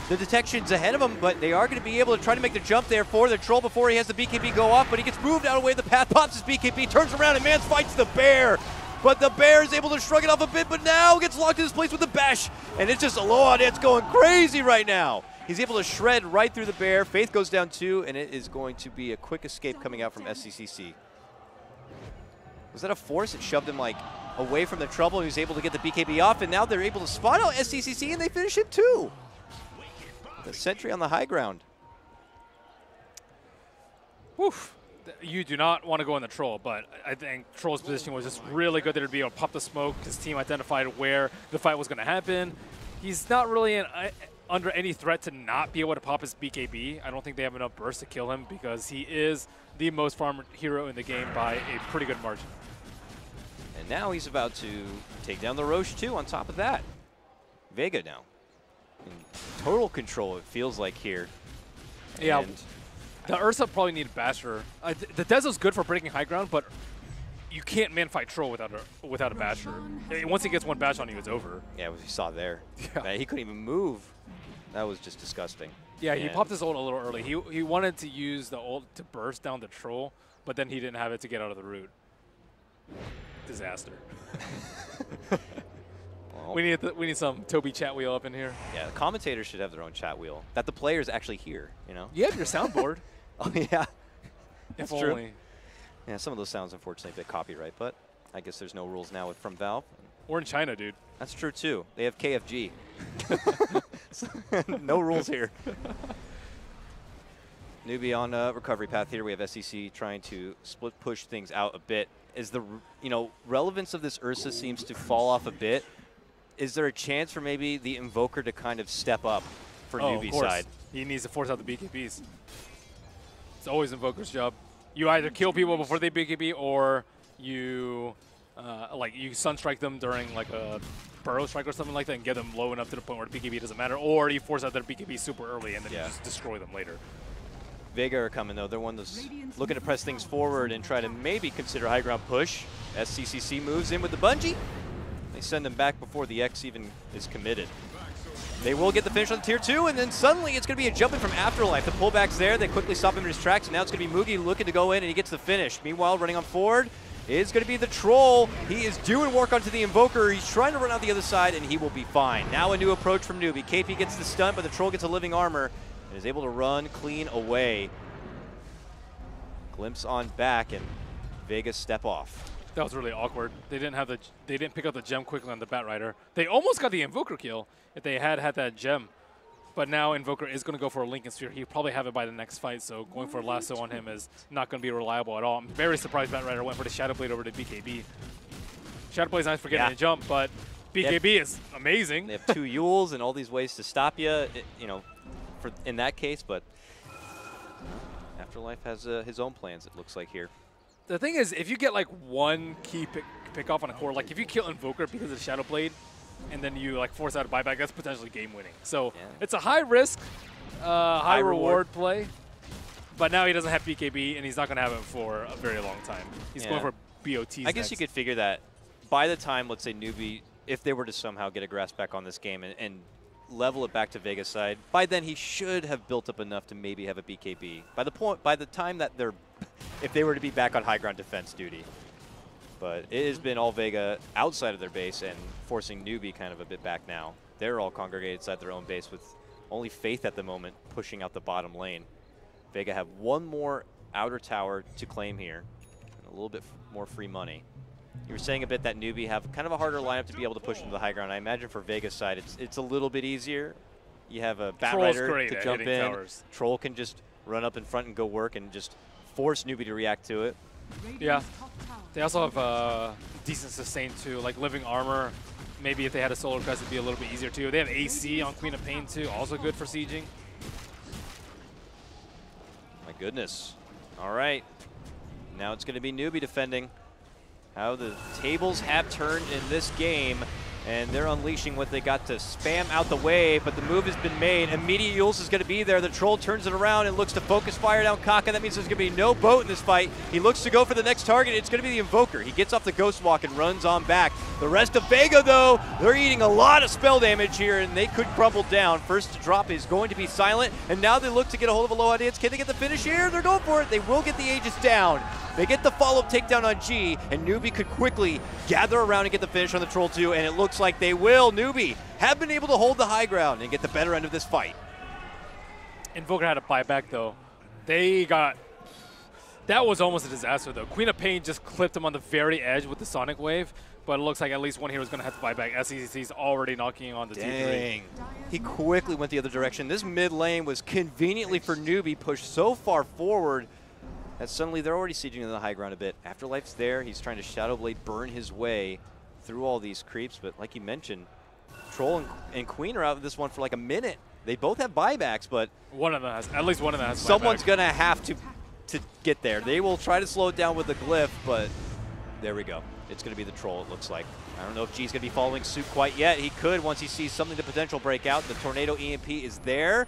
The detection's ahead of them, but they are going to be able to try to make the jump there for the Troll before he has the BKB go off, but he gets moved out of the way of the path, pops his BKB, turns around, and Mans fights the bear. But the bear is able to shrug it off a bit, but now gets locked in his place with the bash. And it's just Aloha that's going crazy right now. He's able to shred right through the bear. Faith goes down 2, and it is going to be a quick escape coming out from SCCC. Was that a force? It shoved him like away from the trouble. He was able to get the BKB off, and now they're able to spot out SCCC, and they finish him too. The sentry on the high ground. Woof. You do not want to go in the Troll, but I think Troll's position was just really good there to be able to pop the smoke. His team identified where the fight was going to happen. He's not really under any threat to not be able to pop his BKB. I don't think they have enough burst to kill him because he is the most farmed hero in the game by a pretty good margin. And now he's about to take down the Roche too on top of that. Vega now in total control, it feels like here. Yeah. And the Ursa probably need Basher. The Dezo's good for breaking high ground, but you can't man-fight Troll without a Basher. Once he gets one bash on you, it's over. Yeah, what you saw there. Yeah. Man, he couldn't even move. That was just disgusting. Yeah, he popped his ult a little early. He wanted to use the ult to burst down the Troll, but then he didn't have it to get out of the root. Disaster. Well, we need some Toby chat wheel up in here. Yeah, the commentators should have their own chat wheel that the players actually hear, you know? You have your soundboard. Oh, yeah. If That's only. true. Yeah, some of those sounds, unfortunately, they copyright, but I guess there's no rules now from Valve. We're in China, dude. That's true, too. They have KFG. No rules here. Newbee on a recovery path here. We have SEC trying to split push things out a bit. As the relevance of this Ursa seems to fall off a bit, is there a chance for maybe the Invoker to kind of step up for Newbee's side? He needs to force out the BKBs. It's always Invoker's job. You either kill people before they BKB, or you you sunstrike them during like a burrow strike or something like that and get them low enough to the point where the BKB doesn't matter, or you force out their BKB super early and then you just destroy them later. Vega are coming, though. They're one that's looking to press things forward and try to maybe consider high ground push. SCCC moves in with the bungee. They send him back before the X even is committed. They will get the finish on tier 2, and then suddenly it's going to be a jump in from Afterlife. The pullback's there. They quickly stop him in his tracks, and now it's going to be Mugi looking to go in, and he gets the finish. Meanwhile, running on forward is going to be the Troll. He is doing work onto the Invoker. He's trying to run out the other side, and he will be fine. Now a new approach from Newbee. KP gets the stunt, but the Troll gets a living armor and is able to run clean away. Glimpse on back, and Vega step off. That was really awkward. They didn't pick up the gem quickly on the Batrider. They almost got the Invoker kill if they had that gem. But now Invoker is going to go for a Lincoln Sphere. He'll probably have it by the next fight, so going for a lasso on him is not going to be reliable at all. I'm very surprised Batrider went for the Shadow Blade over to BKB. Shadow Blade's nice for getting a jump, but BKB is amazing. They have 2 Yules and all these ways to stop you, in that case, but Afterlife has his own plans, it looks like here. The thing is, if you get like one key pick off on a core, like if you kill Invoker because of the Shadow Blade, and then you like force out a buyback, that's potentially game winning. So it's a high risk, high reward play. But now he doesn't have BKB, and he's not going to have it for a very long time. He's going for BOTs I guess you could figure that by the time, let's say, Newbee, if they were to somehow get a grasp back on this game and level it back to Vega's side, by then he should have built up enough to maybe have a BKB. By the time that if they were to be back on high ground defense duty. But it has been all Vega outside of their base and forcing Newbee kind of a bit back now. They're all congregated inside their own base with only Faith at the moment pushing out the bottom lane. Vega have one more outer tower to claim here, and a little bit more free money. You were saying a bit that Newbee have kind of a harder lineup to be able to push into the high ground. I imagine for Vega's side, it's a little bit easier. You have a Batrider to jump in. Towers. Troll can just run up in front and go work and just force Newbee to react to it. Yeah. They also have decent sustain too, like living armor. Maybe if they had a solar crest, it'd be a little bit easier too. They have AC on Queen of Pain too, also good for sieging. My goodness. All right. Now it's going to be Newbee defending. How the tables have turned in this game. And they're unleashing what they got to spam out the way, but the move has been made. Immediate Yules is going to be there. The Troll turns it around and looks to focus fire down Kaka. That means there's going to be no boat in this fight. He looks to go for the next target. It's going to be the Invoker. He gets off the Ghost Walk and runs on back. The rest of Vega, though, they're eating a lot of spell damage here, and they could crumble down. First to drop is going to be Silent, and now they look to get a hold of a low audience. Can they get the finish here? They're going for it. They will get the Aegis down. They get the follow-up takedown on G, and Newbee could quickly gather around and get the finish on the Troll 2, and it looks like they will. Newbee have been able to hold the high ground and get the better end of this fight. Invoker had a buyback, though. They got... That was almost a disaster, though. Queen of Pain just clipped him on the very edge with the Sonic Wave, but it looks like at least one hero is going to have to buy back. SECC's already knocking on the Dang. T3. He quickly went the other direction. This mid lane was conveniently for Newbee pushed so far forward that suddenly they're already sieging in the high ground a bit. Afterlife's there. He's trying to Shadow Blade burn his way through all these creeps, but like you mentioned, Troll and Queen are out of this one for like a minute. They both have buybacks, but one of them has, at least one of them has someone's buyback. going to have to get there. They will try to slow it down with the Glyph, but there we go. It's going to be the Troll, it looks like. I don't know if G's going to be following suit quite yet. He could once he sees something to potential break out. The Tornado EMP is there.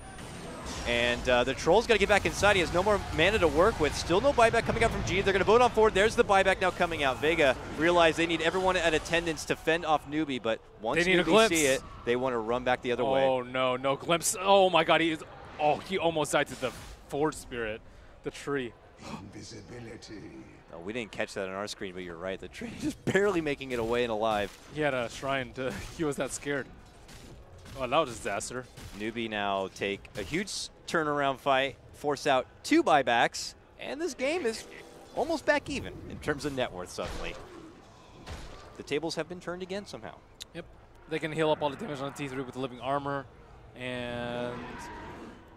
And the Troll's got to get back inside. He has no more mana to work with. Still no buyback coming out from G. They're going to vote on forward. There's the buyback now coming out. Vega realize they need everyone at attendance to fend off Newbee, but once Newbee see it, they want to run back the other way. Oh, no, no glimpse. Oh, my God. He almost died to the Forge Spirit, the tree. Invisibility. Oh, we didn't catch that on our screen, but you're right. The tree just barely making it away and alive. He had a shrine to, he was that scared. Oh, that was a disaster. Newbee now take a huge turnaround fight, force out 2 buybacks, and this game is almost back even in terms of net worth suddenly. The tables have been turned again somehow. Yep. They can heal up all the damage on T3 with the living armor. And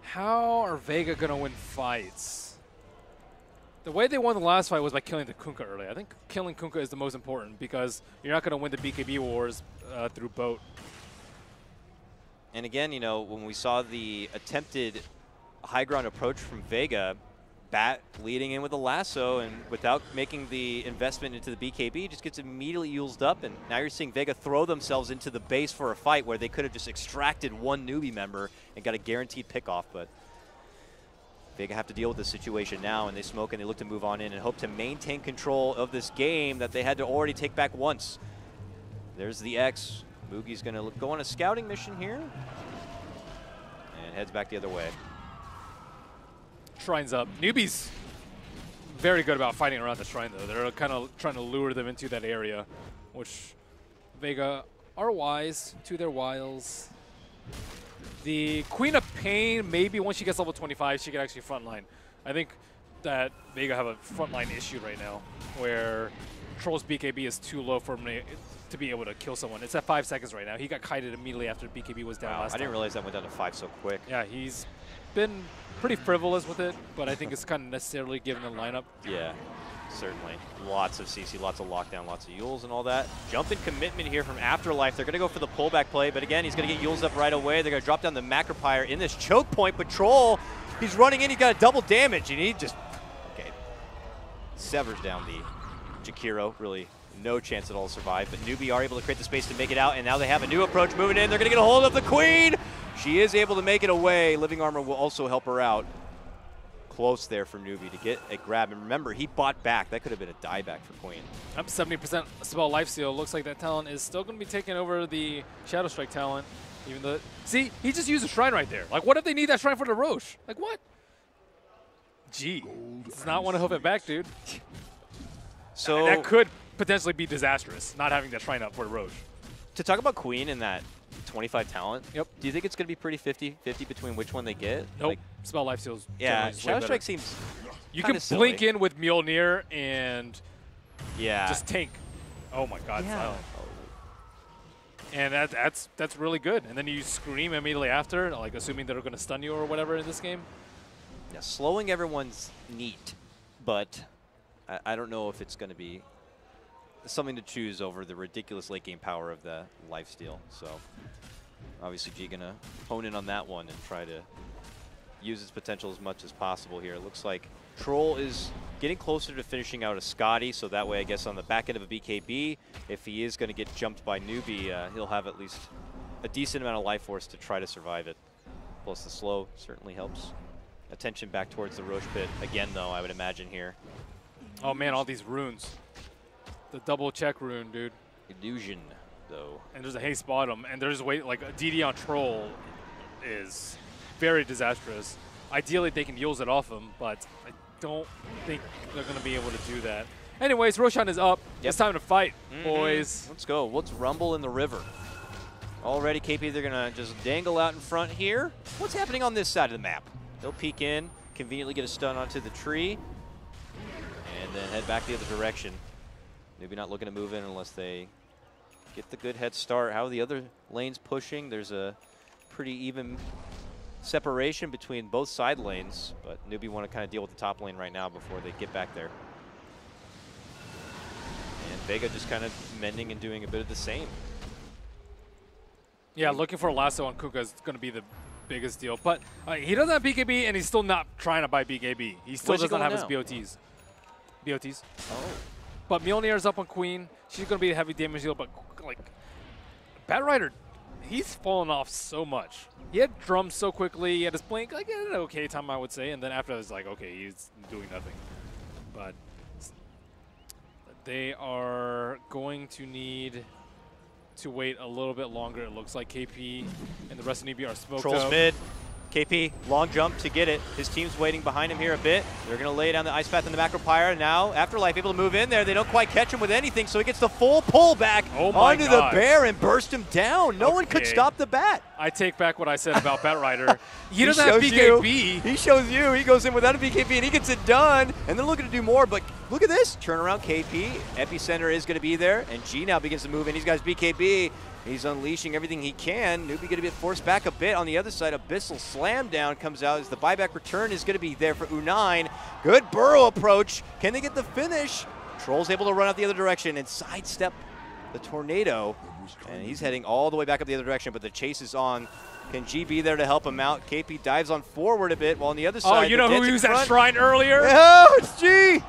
how are Vega going to win fights? The way they won the last fight was by killing the Kunkka early. I think killing Kunkka is the most important because you're not going to win the BKB wars through boat. And again, you know, when we saw the attempted high ground approach from Vega, Bat leading in with a lasso and without making the investment into the BKB, just gets immediately used up. And now you're seeing Vega throw themselves into the base for a fight where they could have just extracted one Newbee member and got a guaranteed pickoff. But Vega have to deal with this situation now, and they smoke and they look to move on in and hope to maintain control of this game that they had to already take back once. There's the X. Moogie's going to go on a scouting mission here and heads back the other way. Shrine's up. Newbee's very good about fighting around the shrine, though. They're kind of trying to lure them into that area, which Vega are wise to their wiles. The Queen of Pain, maybe once she gets level 25, she can actually frontline. I think that Vega have a frontline issue right now where Troll's BKB is too low for him to be able to kill someone. It's at 5 seconds right now. He got kited immediately after BKB was down last time. I didn't realize that went down to 5 so quick. Yeah, he's been pretty frivolous with it, but I think it's kind of necessarily given the lineup. Yeah, certainly. Lots of CC, lots of lockdown, lots of Yules and all that. Jump in commitment here from Afterlife. They're going to go for the pullback play, but again, he's going to get Yules up right away. They're going to drop down the Macropyre in this choke point. Patrol, he's running in, he's got a double damage, and he just, severs down the Jakiro. Really no chance at all to survive, but Newbee are able to create the space to make it out, and now they have a new approach moving in. They're going to get a hold of the Queen. She is able to make it away. Living Armor will also help her out. Close there for Newbee to get a grab, and remember, he bought back. That could have been a dieback for Queen. Up 70% spell lifesteal. Looks like that talent is still going to be taking over the Shadow Strike talent. Even though, see, he just used a shrine right there. Like, what if they need that shrine for the Roche? Like, what? Gee, does not want to hoof it back, dude. So that could potentially be disastrous, not having that shrine up for Roche. To talk about Queen and that 25 talent, yep. Do you think it's going to be pretty 50-50 between which one they get? Nope. Like, spell lifesteal's yeah, Shadow Strike seems you can silly. blink in with Mjolnir and just tank. Oh my God. Yeah. And that's really good. And then you scream immediately after, like assuming they're going to stun you or whatever in this game. Yeah, slowing everyone's neat, but I don't know if it's going to be something to choose over the ridiculous late game power of the lifesteal. So obviously G gonna hone in on that one and try to use its potential as much as possible here. It looks like Troll is getting closer to finishing out a Scotty, so that way I guess on the back end of a BKB, if he is going to get jumped by Newbee, he'll have at least a decent amount of life force to try to survive it. Plus the slow certainly helps. Attention back towards the Roche pit again, though, I would imagine here. Oh man, all these runes. The double check rune, dude. Illusion, though. And there's a haste bottom, and there's like a DD on Troll is very disastrous. Ideally, they can use it off him, but I don't think they're going to be able to do that. Anyways, Roshan is up. Yep. It's time to fight, boys. Let's go. Let's rumble in the river. Already, KP, they're going to just dangle out in front here. What's happening on this side of the map? They'll peek in, conveniently get a stun onto the tree, and then head back the other direction. Maybe not looking to move in unless they get the good head start. How are the other lanes pushing? There's a pretty even separation between both side lanes, but Newbee want to kind of deal with the top lane right now before they get back there. And Vega just kind of mending and doing a bit of the same. Yeah, looking for a lasso on Kuka is going to be the biggest deal. But he doesn't have BKB, and he's still not trying to buy BKB. He still does not have his BOTs. BOTs. Oh. But Mjolnir's up on Queen. She's going to be a heavy damage deal, but like Batrider, he's fallen off so much. He had drums so quickly. He had his blink like at an okay time, I would say. And then after that, it's like, okay, he's doing nothing. But they are going to need to wait a little bit longer. It looks like KP and the rest of Newbee are smoked Trolls out. mid. KP, long jump to get it. His team's waiting behind him here a bit. They're going to lay down the Ice Path and the Macro Pyre. Now, Afterlife able to move in there. They don't quite catch him with anything, so he gets the full pull back onto the bear and burst him down. No one could stop the bat. I take back what I said about Batrider. He doesn't have BKB. He shows you. He goes in without a BKB, and he gets it done. And they're looking to do more, but look at this. Turnaround KP. Epicenter is going to be there, and G now begins to move in. He's got his BKB. He's unleashing everything he can. Newbee going to be forced back a bit on the other side. Abyssal slam down comes out as the buyback return is going to be there for U9. Good burrow approach. Can they get the finish? Troll's able to run out the other direction and sidestep the tornado. And he's heading all the way back up the other direction, but the chase is on. Can G be there to help him out? KP dives on forward a bit, while on the other side. Oh, you know who used that shrine earlier? Oh, it's G!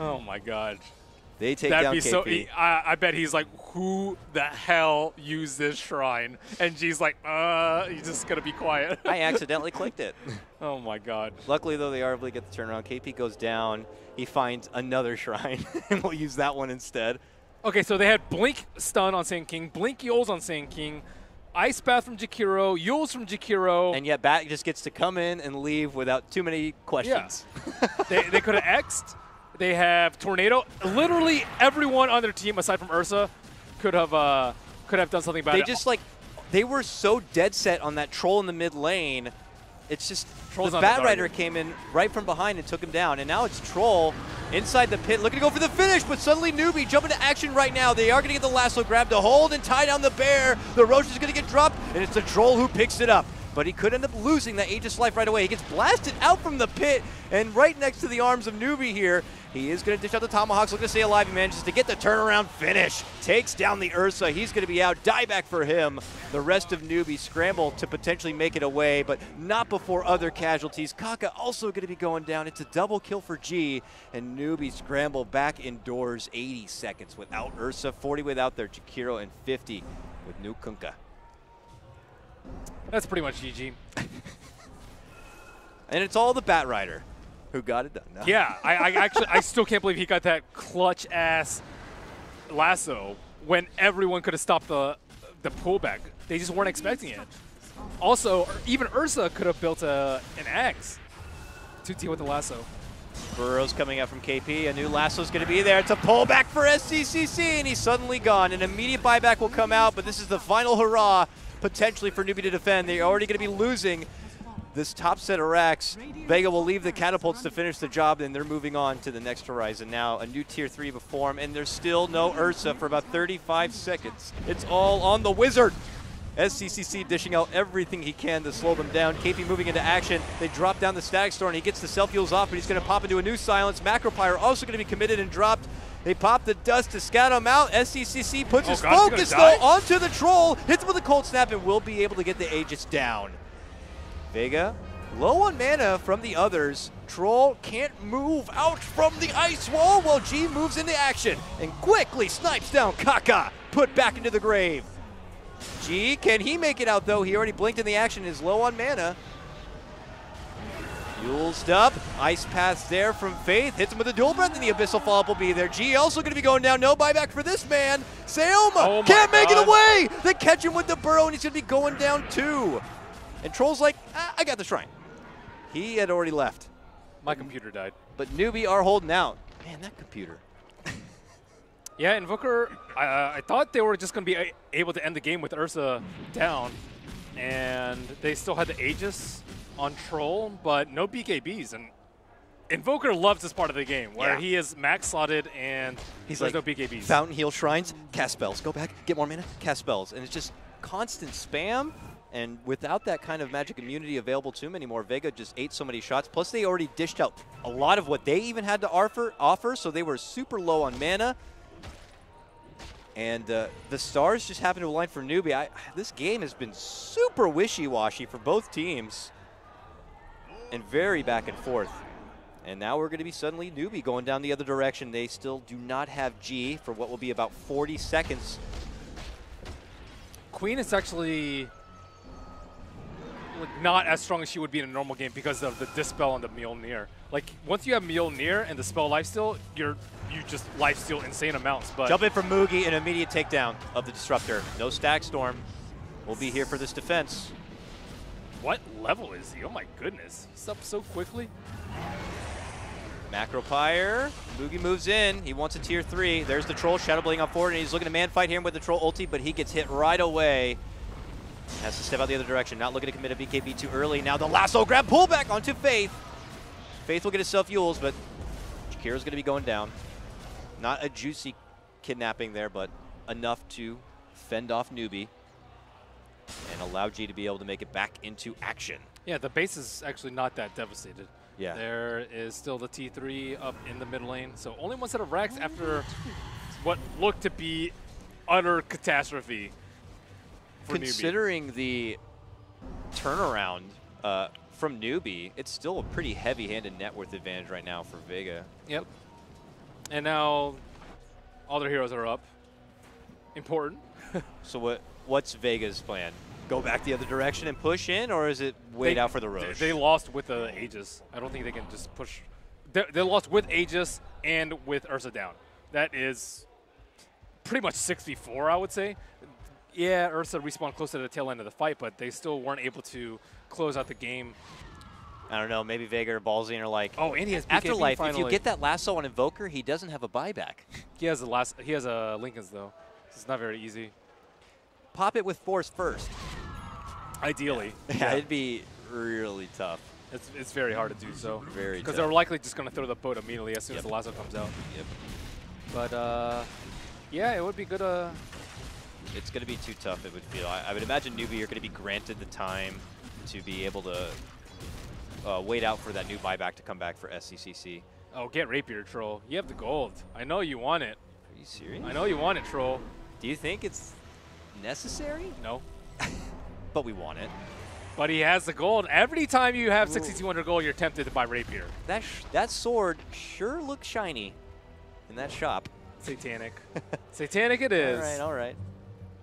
Oh, my God. They take down KP. So, I bet he's like, who the hell used this shrine? And G's like, he's just going to be quiet. I accidentally clicked it. Oh, my God. Luckily, though, they are able to get the turnaround. KP goes down. He finds another shrine, and we'll use that one instead. Okay, so they had Blink stun on Sand King, Blink Yules on Sand King, Ice Path from Jakiro, Yules from Jakiro. And yet Bat just gets to come in and leave without too many questions. Yeah. they could have X'd. They have Tornado. Literally everyone on their team, aside from Ursa, could have done something about it. They were so dead set on that Troll in the mid lane. It's just the Batrider came in right from behind and took him down. And now it's Troll inside the pit looking to go for the finish, but suddenly Newbee jump into action right now. They are going to get the lasso grab to hold and tie down the bear. The Roche is going to get dropped, and it's the Troll who picks it up. But he could end up losing that Aegis life right away. He gets blasted out from the pit, and right next to the arms of Newbee here, he is going to dish out the Tomahawks, looking to stay alive. He manages to get the turnaround finish. Takes down the Ursa. He's going to be out. Dieback for him. The rest of Newbee scramble to potentially make it away, but not before other casualties. Kaka also going to be going down. It's a double kill for G, and Newbee scramble back indoors. 80 seconds without Ursa, 40 without their Jakiro, and 50 with New Kunkka. That's pretty much GG. And it's all the Batrider who got it done. No. Yeah, I still can't believe he got that clutch ass lasso when everyone could have stopped the pullback. They just weren't expecting it. Also, even Ursa could have built an axe to deal with the lasso. Burrow's coming out from KP. A new lasso's going to be there. It's a pullback for SCCC, and he's suddenly gone. An immediate buyback will come out, but this is the final hurrah potentially for Newbee to defend. They're already going to be losing this top set of racks. Vega will leave the catapults to finish the job, and they're moving on to the next horizon now. A new tier 3 before him, and there's still no Ursa for about 35 seconds. It's all on the Wizard. SCCC dishing out everything he can to slow them down. KP moving into action. They drop down the Static Storm, and he gets the self-heals off, but he's going to pop into a new silence. Macropyre also going to be committed and dropped. They pop the dust to scout him out. SCCC puts his focus, though, onto the Troll, hits him with a cold snap, and will be able to get the Aegis down. Vega Low on mana from the others. Troll can't move out from the ice wall while G moves into action and quickly snipes down Kaka, put back into the grave. G, can he make it out though? He already blinked in the action, is low on mana. Used up, ice pass there from Faith, hits him with a dual breath, and the abyssal follow-up will be there. G also going to be going down, no buyback for this man. Sayoma can't make it away! They catch him with the burrow, and he's going to be going down too. And Troll's like, I got the shrine. He had already left. My computer died. But Newbee are holding out. Man, that computer. Yeah, Invoker, I thought they were just going to be able to end the game with Ursa down, and they still had the Aegis on Troll, but no BKBs. And Invoker loves this part of the game, where he is max slotted and he's there's like, no BKBs. Fountain heal shrines, cast spells, go back, get more mana, cast spells. And it's just constant spam. And without that kind of magic immunity available to him anymore, Vega just ate so many shots. Plus, they already dished out a lot of what they even had to offer, so they were super low on mana. And the stars just happened to align for Newbee. This game has been super wishy-washy for both teams and very back and forth. And now we're going to be suddenly Newbee going down the other direction. They still do not have G for what will be about 40 seconds. Queen is actually not as strong as she would be in a normal game because of the Dispel on the Mjolnir. Like, once you have Mjolnir and the spell lifesteal, you just lifesteal insane amounts. But jump in from Mugi, an immediate takedown of the Disruptor. No Stack Storm. We'll be here for this defense. What level is he? Oh my goodness. He's up so quickly. Macro Pyre. Mugi moves in. He wants a tier 3. There's the Troll Shadow Blading on forward, and he's looking to man fight here with the Troll ulti, but he gets hit right away. Has to step out the other direction. Not looking to commit a BKB too early. Now the lasso grab pullback onto Faith. Faith will get himself Yules, but Shakira's going to be going down. Not a juicy kidnapping there, but enough to fend off Newbee and allow G to be able to make it back into action. Yeah, the base is actually not that devastated. Yeah. There is still the T3 up in the mid lane. So only one set of racks after what looked to be utter catastrophe for Considering Newbee. The turnaround from Newbee, it's still a pretty heavy-handed net worth advantage right now for Vega. Yep. And now all their heroes are up. Important. So what's Vega's plan? Go back the other direction and push in, or is it wait out for the Roche? They lost with the Aegis. I don't think they can just push. They lost with Aegis and with Ursa down. That is pretty much 6v4, I would say. Yeah, Ursa respawned close to the tail end of the fight, but they still weren't able to close out the game. I don't know, maybe Vega or Ballsy are like, oh, and he has BKB Afterlife, finally. if you get that lasso on Invoker, he doesn't have a buyback. He has a Lincoln's, though. It's not very easy. Pop it with Force first. Ideally. Yeah, it'd be really tough. It's very hard to do so. Very because they're likely just going to throw the boat immediately as soon as the lasso comes out. Yep. But, yeah, it would be good. It's going to be too tough, it would feel. I would imagine Newbee are going to be granted the time to be able to wait out for that new buyback to come back for SCCC. Oh, get Rapier, Troll. You have the gold. I know you want it. Are you serious? I know you want it, Troll. Do you think it's necessary? No. But we want it. But he has the gold. Every time you have 6,200 gold, you're tempted to buy Rapier. That sword sure looks shiny in that shop. Satanic. Satanic it is. All right, all right.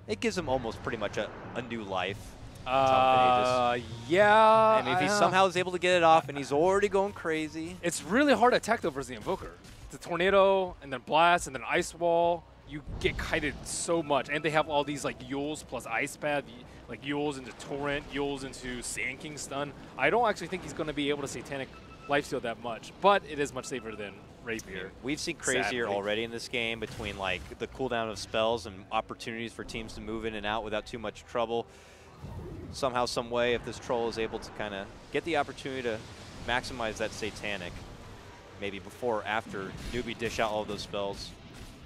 It gives him almost pretty much a new life. Yeah. I mean, if he somehow is able to get it off and he's already going crazy. It's really hard to attack though versus the Invoker. The Tornado and then Blast and then Ice Wall. You get kited so much. And they have all these like Yules plus Ice Pad, like Yules into Torrent, Yules into Sand King Stun. I don't actually think he's going to be able to Satanic lifesteal that much, but it is much safer than Rapier. We've seen crazier already in this game between like the cooldown of spells and opportunities for teams to move in and out without too much trouble. Somehow, some way, if this Troll is able to kind of get the opportunity to maximize that Satanic, maybe before or after Newbee dish out all of those spells,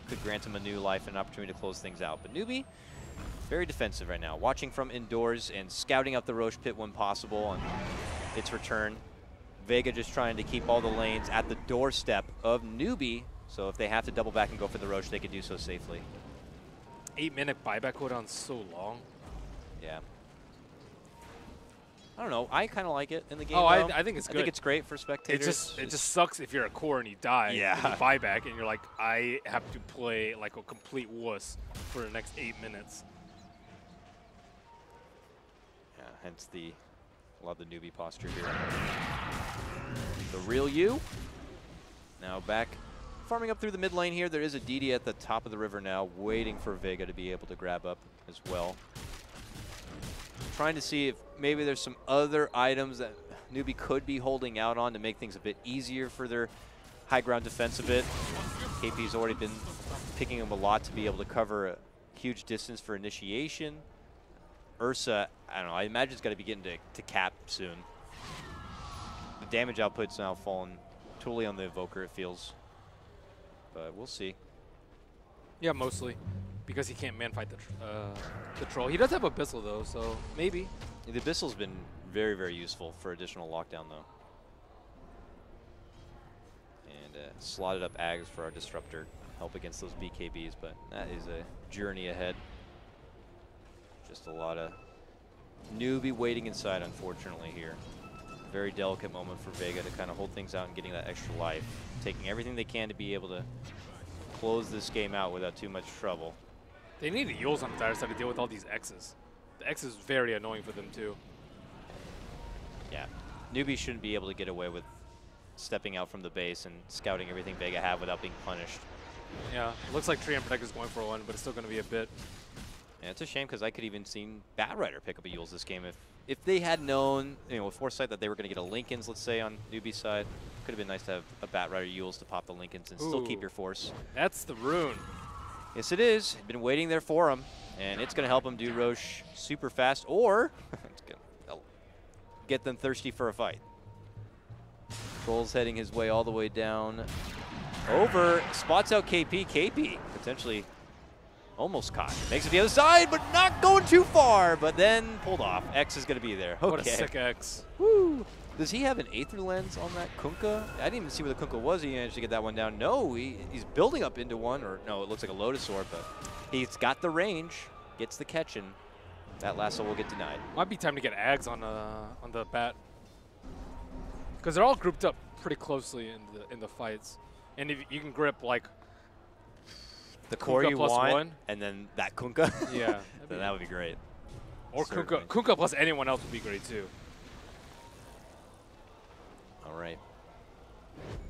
could grant him a new life and an opportunity to close things out. But Newbee, very defensive right now, watching from indoors and scouting out the Roche pit when possible on its return. Vega just trying to keep all the lanes at the doorstep of Newbee, so if they have to double back and go for the Roche, they could do so safely. 8-minute buyback cooldown so long. Yeah. I don't know. I kind of like it in the game. Oh, I think it's good. I think it's great for spectators. It just sucks if you're a core and you die. Yeah. And you buyback and you're like, I have to play like a complete wuss for the next 8 minutes. Yeah, hence a lot of the newbie posture here. The real you. Now back, farming up through the mid lane here. There is a DD at the top of the river now, waiting for Vega to be able to grab up as well. Trying to see if maybe there's some other items that Newbee could be holding out on to make things a bit easier for their high ground defense a bit. KP's already been picking him a lot to be able to cover a huge distance for initiation. Ursa, I don't know, I imagine it's got to be getting to cap soon. The damage output's now fallen totally on the Evoker, it feels. But we'll see. Yeah, mostly. Because he can't man-fight the troll. He does have Abyssal, though, so maybe. The Abyssal's been very, very useful for additional lockdown, though. And slotted up Ags for our Disruptor. Help against those BKBs, but that is a journey ahead. Just a lot of Newbee waiting inside, unfortunately, here. Very delicate moment for Vega to kind of hold things out and getting that extra life. Taking everything they can to be able to close this game out without too much trouble. They need the Yules on the other side to deal with all these X's. The X is very annoying for them, too. Yeah. Newbee shouldn't be able to get away with stepping out from the base and scouting everything Vega have without being punished. Yeah, it looks like Tree and Protect is going for one, but it's still going to be a bit. And it's a shame because I could even seen Batrider pick up a Yules this game if they had known, you know, with foresight that they were going to get a Lincolns, let's say, on Newbee's side. Could have been nice to have a Batrider Yules to pop the Lincolns and still keep your force. That's the rune. Yes, it is. Been waiting there for him, and it's going to help him do Roche super fast, or it's going to get them thirsty for a fight. Troll's heading his way all the way down. Over, spots out KP. KP potentially almost caught. Makes it the other side, but not going too far, but then pulled off. X is going to be there. Okay. What a sick X. Woo. Does he have an Aether Lens on that Kunkka? I didn't even see where the Kunkka was. He managed to get that one down. No, he's building up into one, or no, it looks like a Lotus Orb, but he's got the range, gets the catch, and that lasso will get denied. Might be time to get Ags on the bat. Because they're all grouped up pretty closely in the fights. And if you can grip, like, the core you want, one, and then that Kunkka, yeah, then that would be great. Or Kunkka plus anyone else would be great too. All right.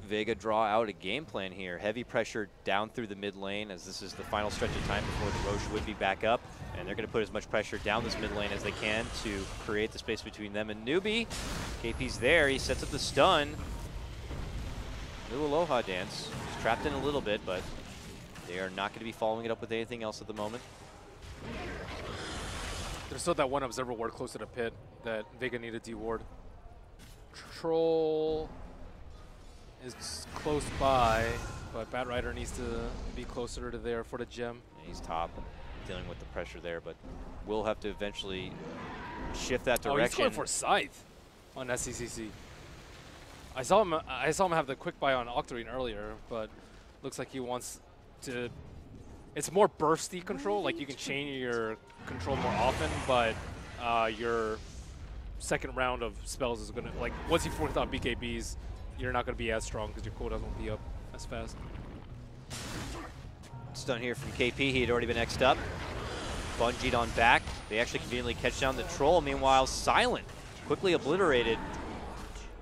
Vega draw out a game plan here. Heavy pressure down through the mid lane as this is the final stretch of time before the Roche would be back up. And they're going to put as much pressure down this mid lane as they can to create the space between them and Newbee. KP's there. He sets up the stun. New Aloha dance. He's trapped in a little bit, but they are not going to be following it up with anything else at the moment. There's still that one Observer ward close to the pit that Vega needed to ward. Troll is close by, but Batrider needs to be closer to there for the gem. He's top, dealing with the pressure there, but we'll have to eventually shift that direction. Oh, he's going for Scythe on SCCC. I saw him have the quick buy on Octarine earlier, but looks like he wants to. It's more bursty control, like you can chain your control more often, but your second round of spells is gonna, like, once you force out BKBs, you're not gonna be as strong because your cooldowns won't be up as fast. Stun here from KP. He had already been X'd up. Bungeed on back. They actually conveniently catch down the Troll. Meanwhile, Silent quickly obliterated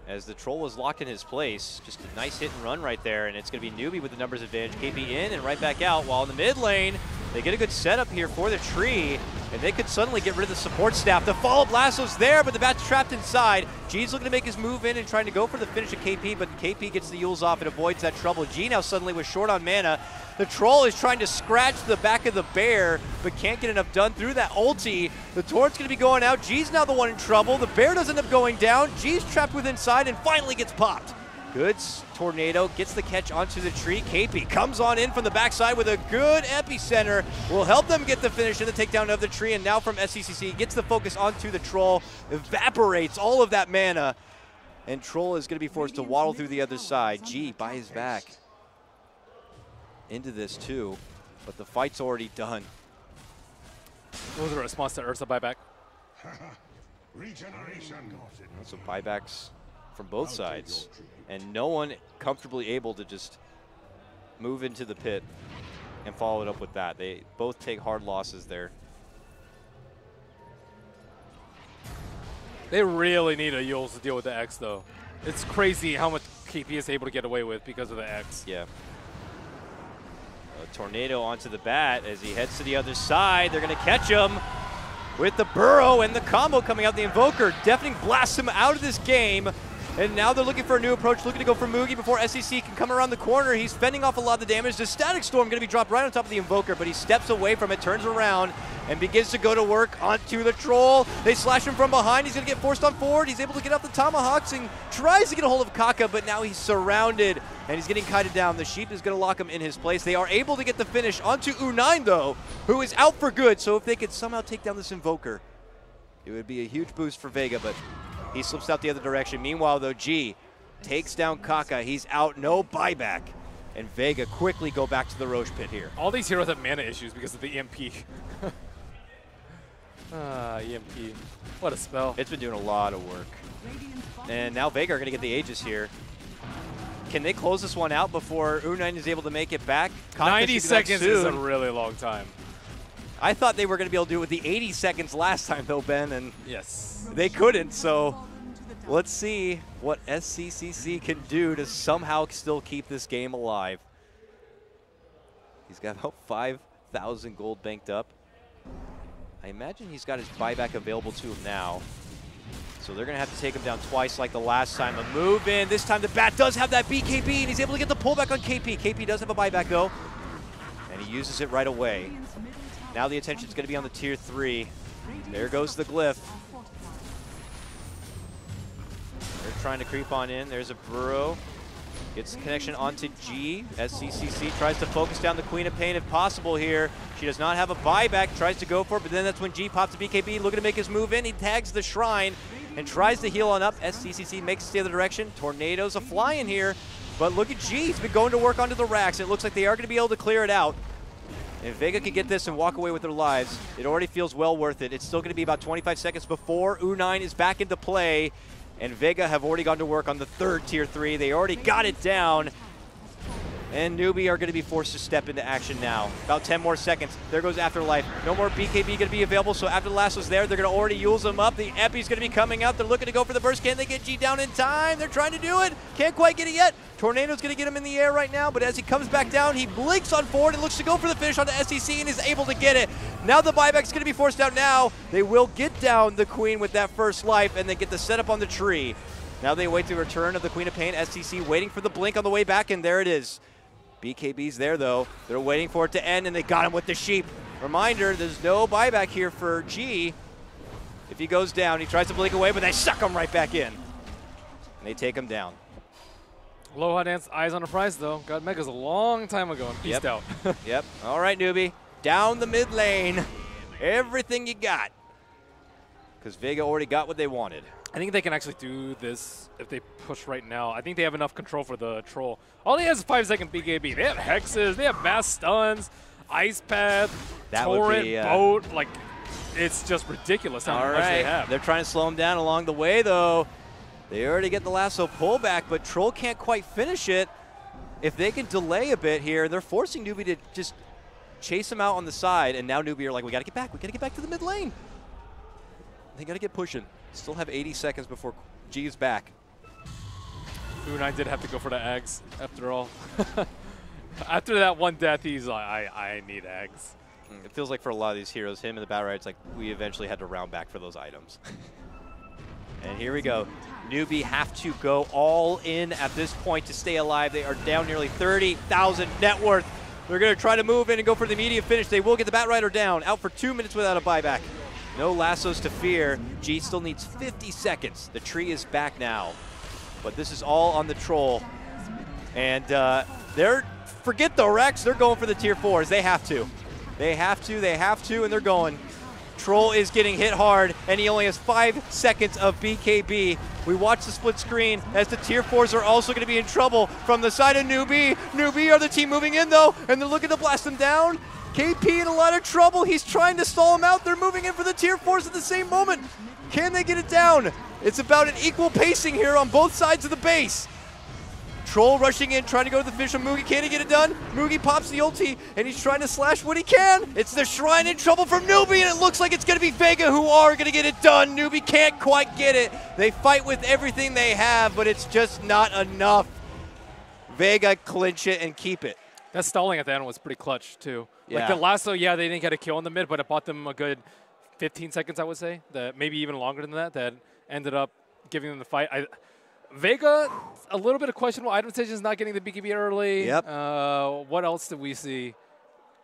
as the Troll was locked in his place. Just a nice hit and run right there, and it's going to be Newbee with the numbers advantage. KP in and right back out, while in the mid lane, they get a good setup here for the tree, and they could suddenly get rid of the support staff. The follow-up lasso's there, but the bat's trapped inside. G's looking to make his move in and trying to go for the finish of KP, but KP gets the Yules off and avoids that trouble. G now suddenly was short on mana. The Troll is trying to scratch the back of the bear, but can't get enough done through that ulti. The Torrent's going to be going out. G's now the one in trouble. The bear doesn't end up going down. G's trapped with inside and finally gets popped. Good tornado, gets the catch onto the tree. KP comes on in from the backside with a good epicenter. Will help them get the finish and the takedown of the tree. And now from SCCC, gets the focus onto the Troll. Evaporates all of that mana. And Troll is going to be forced to waddle through the other side. G by his back into this too, but the fight's already done. What was the response to Ursa buyback? So buybacks from both sides, and no one comfortably able to just move into the pit and follow it up with that. They both take hard losses there. They really need a Yules to deal with the X, though. It's crazy how much KP is able to get away with because of the X. Yeah. A tornado onto the bat as he heads to the other side. They're going to catch him with the burrow, and the combo coming out. The Invoker definitely blasts him out of this game. And now they're looking for a new approach, looking to go for Mugi before SEC can come around the corner. He's fending off a lot of the damage. The Static Storm going to be dropped right on top of the Invoker, but he steps away from it, turns around, and begins to go to work onto the Troll. They slash him from behind. He's going to get forced on forward. He's able to get off the Tomahawks and tries to get a hold of Kaka, but now he's surrounded, and he's getting kited down. The Sheep is going to lock him in his place. They are able to get the finish onto U9, though, who is out for good. So if they could somehow take down this Invoker, it would be a huge boost for Vega, but he slips out the other direction. Meanwhile, though, G takes down Kaka. He's out, no buyback. And Vega quickly go back to the Roche pit here. All these heroes have mana issues because of the EMP. EMP. What a spell. It's been doing a lot of work. And now Vega are going to get the Aegis here. Can they close this one out before U9 is able to make it back? Kaka 90 seconds is a really long time. I thought they were going to be able to do it with the 80 seconds last time, though, Ben, and yes, they couldn't. So let's see what SCCC can do to somehow still keep this game alive. He's got about 5,000 gold banked up. I imagine he's got his buyback available to him now. So they're going to have to take him down twice like the last time. A move in. This time the Bat does have that BKB, and he's able to get the pullback on KP. KP does have a buyback, though, and he uses it right away. Now the attention is going to be on the tier 3. There goes the Glyph. They're trying to creep on in. There's a Burrow. Gets the connection onto G. SCCC tries to focus down the Queen of Pain if possible here. She does not have a buyback. Tries to go for it, but then that's when G pops a BKB. Looking to make his move in. He tags the Shrine and tries to heal on up. SCCC makes it the other direction. Tornado's a flying here. But look at G. He's been going to work onto the racks. It looks like they are going to be able to clear it out. If Vega can get this and walk away with their lives, it already feels well worth it. It's still going to be about 25 seconds before U9 is back into play, and Vega have already gone to work on the third tier 3. They already got it down, and Newbee are going to be forced to step into action now. About 10 more seconds. There goes Afterlife. No more BKB going to be available, so after the last was there, they're going to already use them up. The Epi's going to be coming out. They're looking to go for the burst. Can they get G down in time? They're trying to do it. Can't quite get it yet. Tornado's going to get him in the air right now, but as he comes back down, he blinks on forward and looks to go for the finish on the SEC and is able to get it. Now the buyback's going to be forced out now. They will get down the Queen with that first life and then get the setup on the tree. Now they wait the return of the Queen of Pain. SEC waiting for the blink on the way back, and there it is. BKB's there, though. They're waiting for it to end, and they got him with the Sheep. Reminder, there's no buyback here for G. If he goes down, he tries to blink away, but they suck him right back in. And they take him down. Aloha Dance, eyes on a prize, though. Got Megas a long time ago and peaced out. Yep. All right, Newbee. Down the mid lane. Everything you got. Because Vega already got what they wanted. I think they can actually do this if they push right now. I think they have enough control for the Troll. All he has is 5-second BKB. They have Hexes. They have Mass Stuns, Ice Path, Torrent, Boat. Like, it's just ridiculous how much they have. They're trying to slow him down along the way, though. They already get the lasso pullback, but Troll can't quite finish it. If they can delay a bit here, they're forcing Newbee to just chase him out on the side, and now Newbee are like, we got to get back. We got to get back to the mid lane. They got to get pushing. Still have 80 seconds before G is back. U9 did have to go for the eggs, after all. After that one death, he's like, I need eggs. It feels like for a lot of these heroes, him and the Battle Riot, it's like we eventually had to round back for those items. And here we go. Newbee have to go all in at this point to stay alive. They are down nearly 30,000 net worth. They're going to try to move in and go for the immediate finish. They will get the Bat Rider down, out for 2 minutes without a buyback. No lassos to fear. G still needs 50 seconds. The tree is back now. But this is all on the Troll. And forget the Rex. They're going for the tier 4s. They have to. They have to, and they're going. Troll is getting hit hard, and he only has 5 seconds of BKB. We watch the split screen as the tier 4s are also going to be in trouble from the side of Newbee. Newbee are the team moving in, though, and they're looking to blast them down. KP in a lot of trouble. He's trying to stall him out. They're moving in for the tier 4s at the same moment. Can they get it down? It's about an equal pacing here on both sides of the base. Troll rushing in, trying to go to the finish on Mugi. Can he get it done? Mugi pops the ulti, and he's trying to slash what he can. It's the Shrine in trouble from Newbee, and it looks like it's going to be Vega who are going to get it done. Newbee can't quite get it. They fight with everything they have, but it's just not enough. Vega clinch it and keep it. That stalling at the end was pretty clutch, too. Yeah. Like the lasso, yeah, they didn't get a kill in the mid, but it bought them a good 15 seconds, I would say. Maybe even longer than that, that ended up giving them the fight. Vega, a little bit of questionable item decisions, not getting the BKB early. Yep. What else did we see?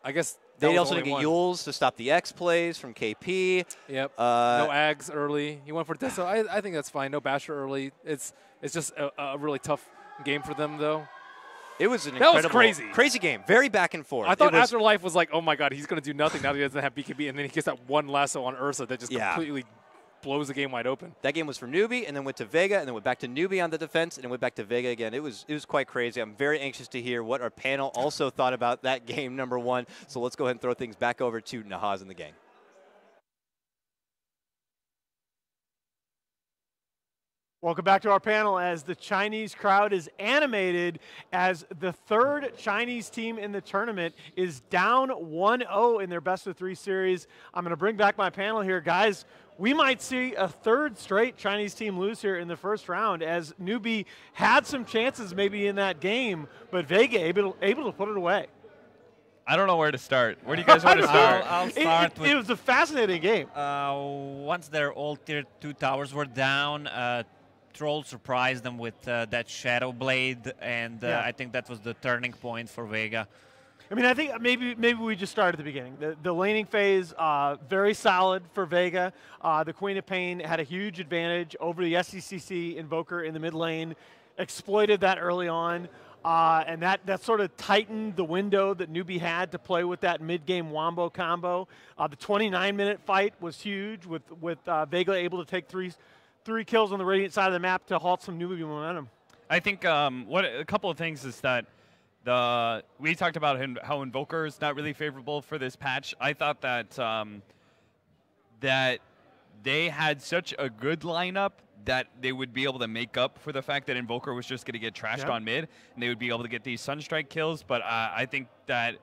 I guess they also didn't get Yules to stop the X plays from KP. Yep. No Ags early. He went for Deso. I think that's fine. No Basher early. It's just a really tough game for them, though. It was an incredible, crazy game. Very back and forth. I thought Afterlife was like, oh my god, he's going to do nothing now that he doesn't have BKB, and then he gets that one lasso on Ursa that just completely blows the game wide open. That game was for Newbee, and then went to Vega, and then went back to Newbee on the defense, and then went back to Vega again. It was quite crazy. I'm very anxious to hear what our panel also thought about that game, number 1. So let's go ahead and throw things back over to Nahaz and the gang. Welcome back to our panel as the Chinese crowd is animated as the third Chinese team in the tournament is down 1-0 in their best-of-3 series. I'm going to bring back my panel here. Guys, we might see a third straight Chinese team lose here in the first round as Newbee had some chances maybe in that game, but Vega able to put it away. I don't know where to start. Where do you guys want to start? I'll start with... It was a fascinating game. Once their all tier 2 towers were down, Troll surprised them with that Shadow Blade, and I think that was the turning point for Vega. I mean, I think maybe we just start at the beginning. The laning phase, very solid for Vega. The Queen of Pain had a huge advantage over the SCCC Invoker in the mid lane, exploited that early on, and that sort of tightened the window that Newbee had to play with that mid-game Wombo combo. The 29-minute fight was huge with Vega able to take three kills on the Radiant side of the map to halt some Newbee momentum. I think a couple of things is that we talked about how Invoker is not really favorable for this patch. I thought that that they had such a good lineup that they would be able to make up for the fact that Invoker was just going to get trashed on mid, and they would be able to get these Sunstrike kills. But I think that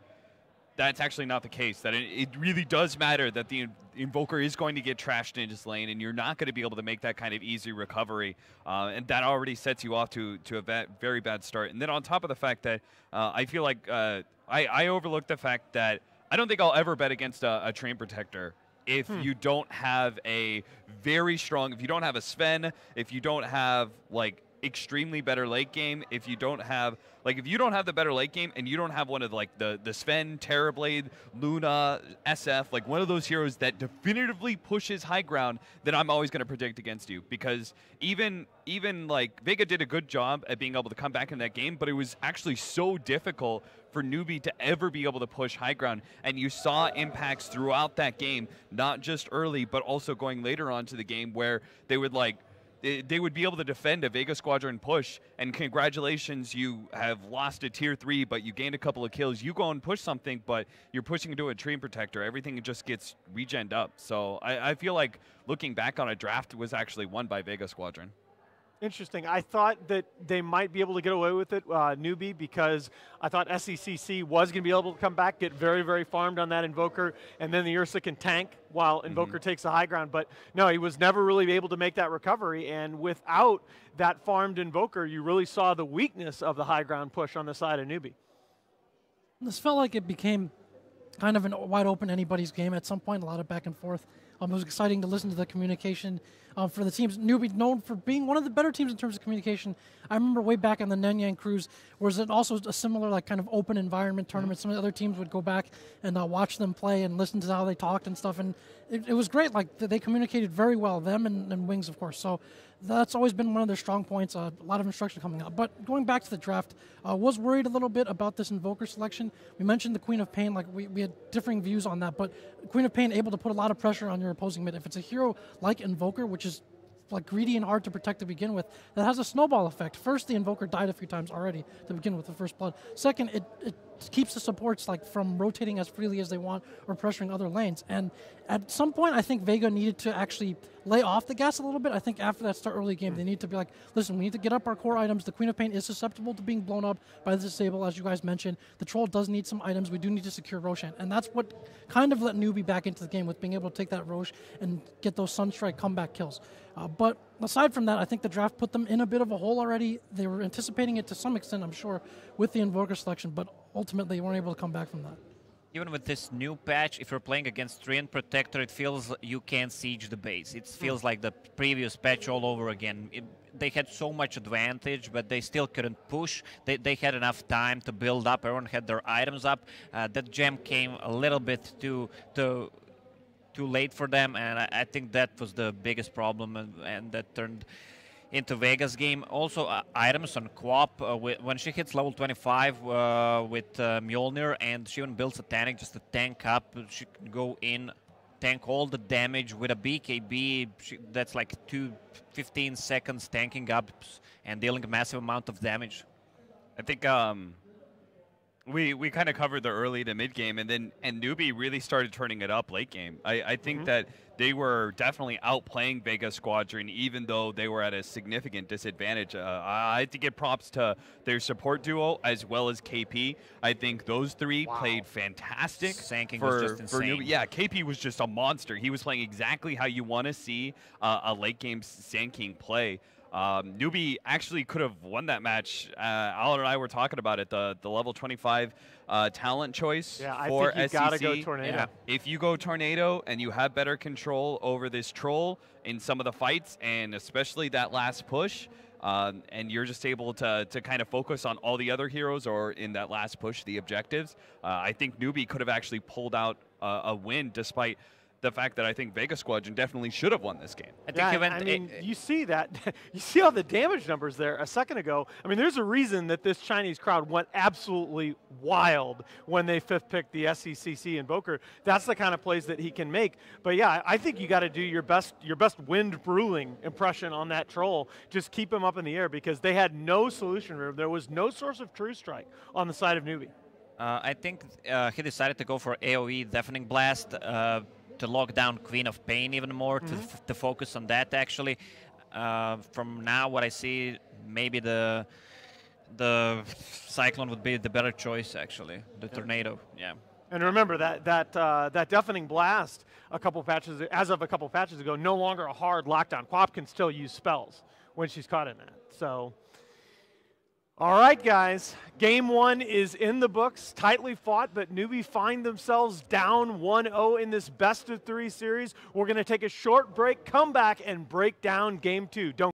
that's actually not the case. That it really does matter that the Invoker is going to get trashed in his lane, and you're not going to be able to make that kind of easy recovery. And that already sets you off to a very bad start. And then on top of the fact that I feel like I overlooked the fact that I don't think I'll ever bet against a Train Protector if you don't have a very strong, if you don't have a Sven, if you don't have like extremely better late game, if you don't have the better late game and you don't have one of like the Sven, Terrorblade, Luna, SF, like one of those heroes that definitively pushes high ground, then I'm always going to predict against you, because even like Vega did a good job at being able to come back in that game, but it was actually so difficult for Newbee to ever be able to push high ground, and you saw impacts throughout that game, not just early but also going later on to the game where they would be able to defend a Vega Squadron push, and congratulations, you have lost a tier 3, but you gained a couple of kills. You go and push something, but you're pushing into a Train Protector. Everything just gets regened up. So I feel like looking back on a draft was actually won by Vega Squadron. Interesting. I thought that they might be able to get away with it, Newbee, because I thought SECC was going to be able to come back, get very, very farmed on that Invoker, and then the Ursa can tank while Invoker takes the high ground. But no, he was never really able to make that recovery, and without that farmed Invoker, you really saw the weakness of the high ground push on the side of Newbee. This felt like it became kind of a wide open anybody's game at some point, a lot of back and forth. It was exciting to listen to the communication for the teams. Newbee known for being one of the better teams in terms of communication. I remember way back on the Nanyang Cruise, was it also a similar like kind of open environment tournament. Some of the other teams would go back and watch them play and listen to how they talked and stuff. And it was great. Like they communicated very well, them and Wings, of course. So that's always been one of their strong points. A lot of instruction coming out. But going back to the draft, was worried a little bit about this Invoker selection. We mentioned the Queen of Pain. Like we had differing views on that, but Queen of Pain able to put a lot of pressure on your opposing mid. If it's a hero like Invoker, which is like greedy and hard to protect to begin with, that has a snowball effect. First, the Invoker died a few times already to begin with the first blood. Second, it keeps the supports like from rotating as freely as they want or pressuring other lanes. And at some point, I think Vega needed to actually lay off the gas a little bit. I think after that start early game, they need to be like, listen, we need to get up our core items. The Queen of Pain is susceptible to being blown up by the disable, as you guys mentioned. The Troll does need some items. We do need to secure Roshan. And that's what kind of let Newbee back into the game with being able to take that Rosh and get those Sunstrike comeback kills. But aside from that, I think the draft put them in a bit of a hole already. They were anticipating it to some extent, I'm sure, with the Invoker selection, but ultimately they weren't able to come back from that. Even with this new patch, if you're playing against Treant Protector, it feels you can't siege the base. It feels like the previous patch all over again. They had so much advantage, but they still couldn't push. They had enough time to build up. Everyone had their items up. That gem came a little bit too late for them, and I think that was the biggest problem, and that turned into Vega's game. Also, items on Quap, when she hits level 25 with Mjolnir, and she even builds a tank just to tank up, she can go in, tank all the damage with a BKB. That's like 15 seconds tanking up and dealing a massive amount of damage. I think we kind of covered the early to mid game, and Newbee really started turning it up late game. I think that they were definitely outplaying Vega Squadron, even though they were at a significant disadvantage. I had to give props to their support duo as well as KP. I think those three played fantastic. Sanking was just insane. Newbee. Yeah, KP was just a monster. He was playing exactly how you want to see a late game Sanking play. Newbee actually could have won that match. Alan and I were talking about it, the level 25 talent choice for SEC. I think you gotta go Tornado. Yeah. If you go Tornado and you have better control over this Troll in some of the fights, and especially that last push, and you're just able to kind of focus on all the other heroes, or in that last push, the objectives, I think Newbee could have actually pulled out a win, despite the fact that I think Vega Squadron definitely should have won this game. I mean, you see that. You see all the damage numbers there a second ago. I mean, there's a reason that this Chinese crowd went absolutely wild when they fifth picked the SECC Invoker. That's the kind of plays that he can make. But yeah, I think you got to do your best wind brewing impression on that Troll. Just keep him up in the air, because they had no solution room. There was no source of true strike on the side of Newbee. I think he decided to go for AoE Deafening Blast, to lock down Queen of Pain even more, to focus on that, actually. From now, what I see, maybe the Cyclone would be the better choice, actually. The Tornado, yeah. And remember that Deafening Blast as of a couple patches ago, no longer a hard lockdown. Quap can still use spells when she's caught in that. So, all right, guys. Game 1 is in the books, tightly fought, but Newbee find themselves down 1-0 in this best-of-3 series. We're going to take a short break, come back, and break down Game 2. Don't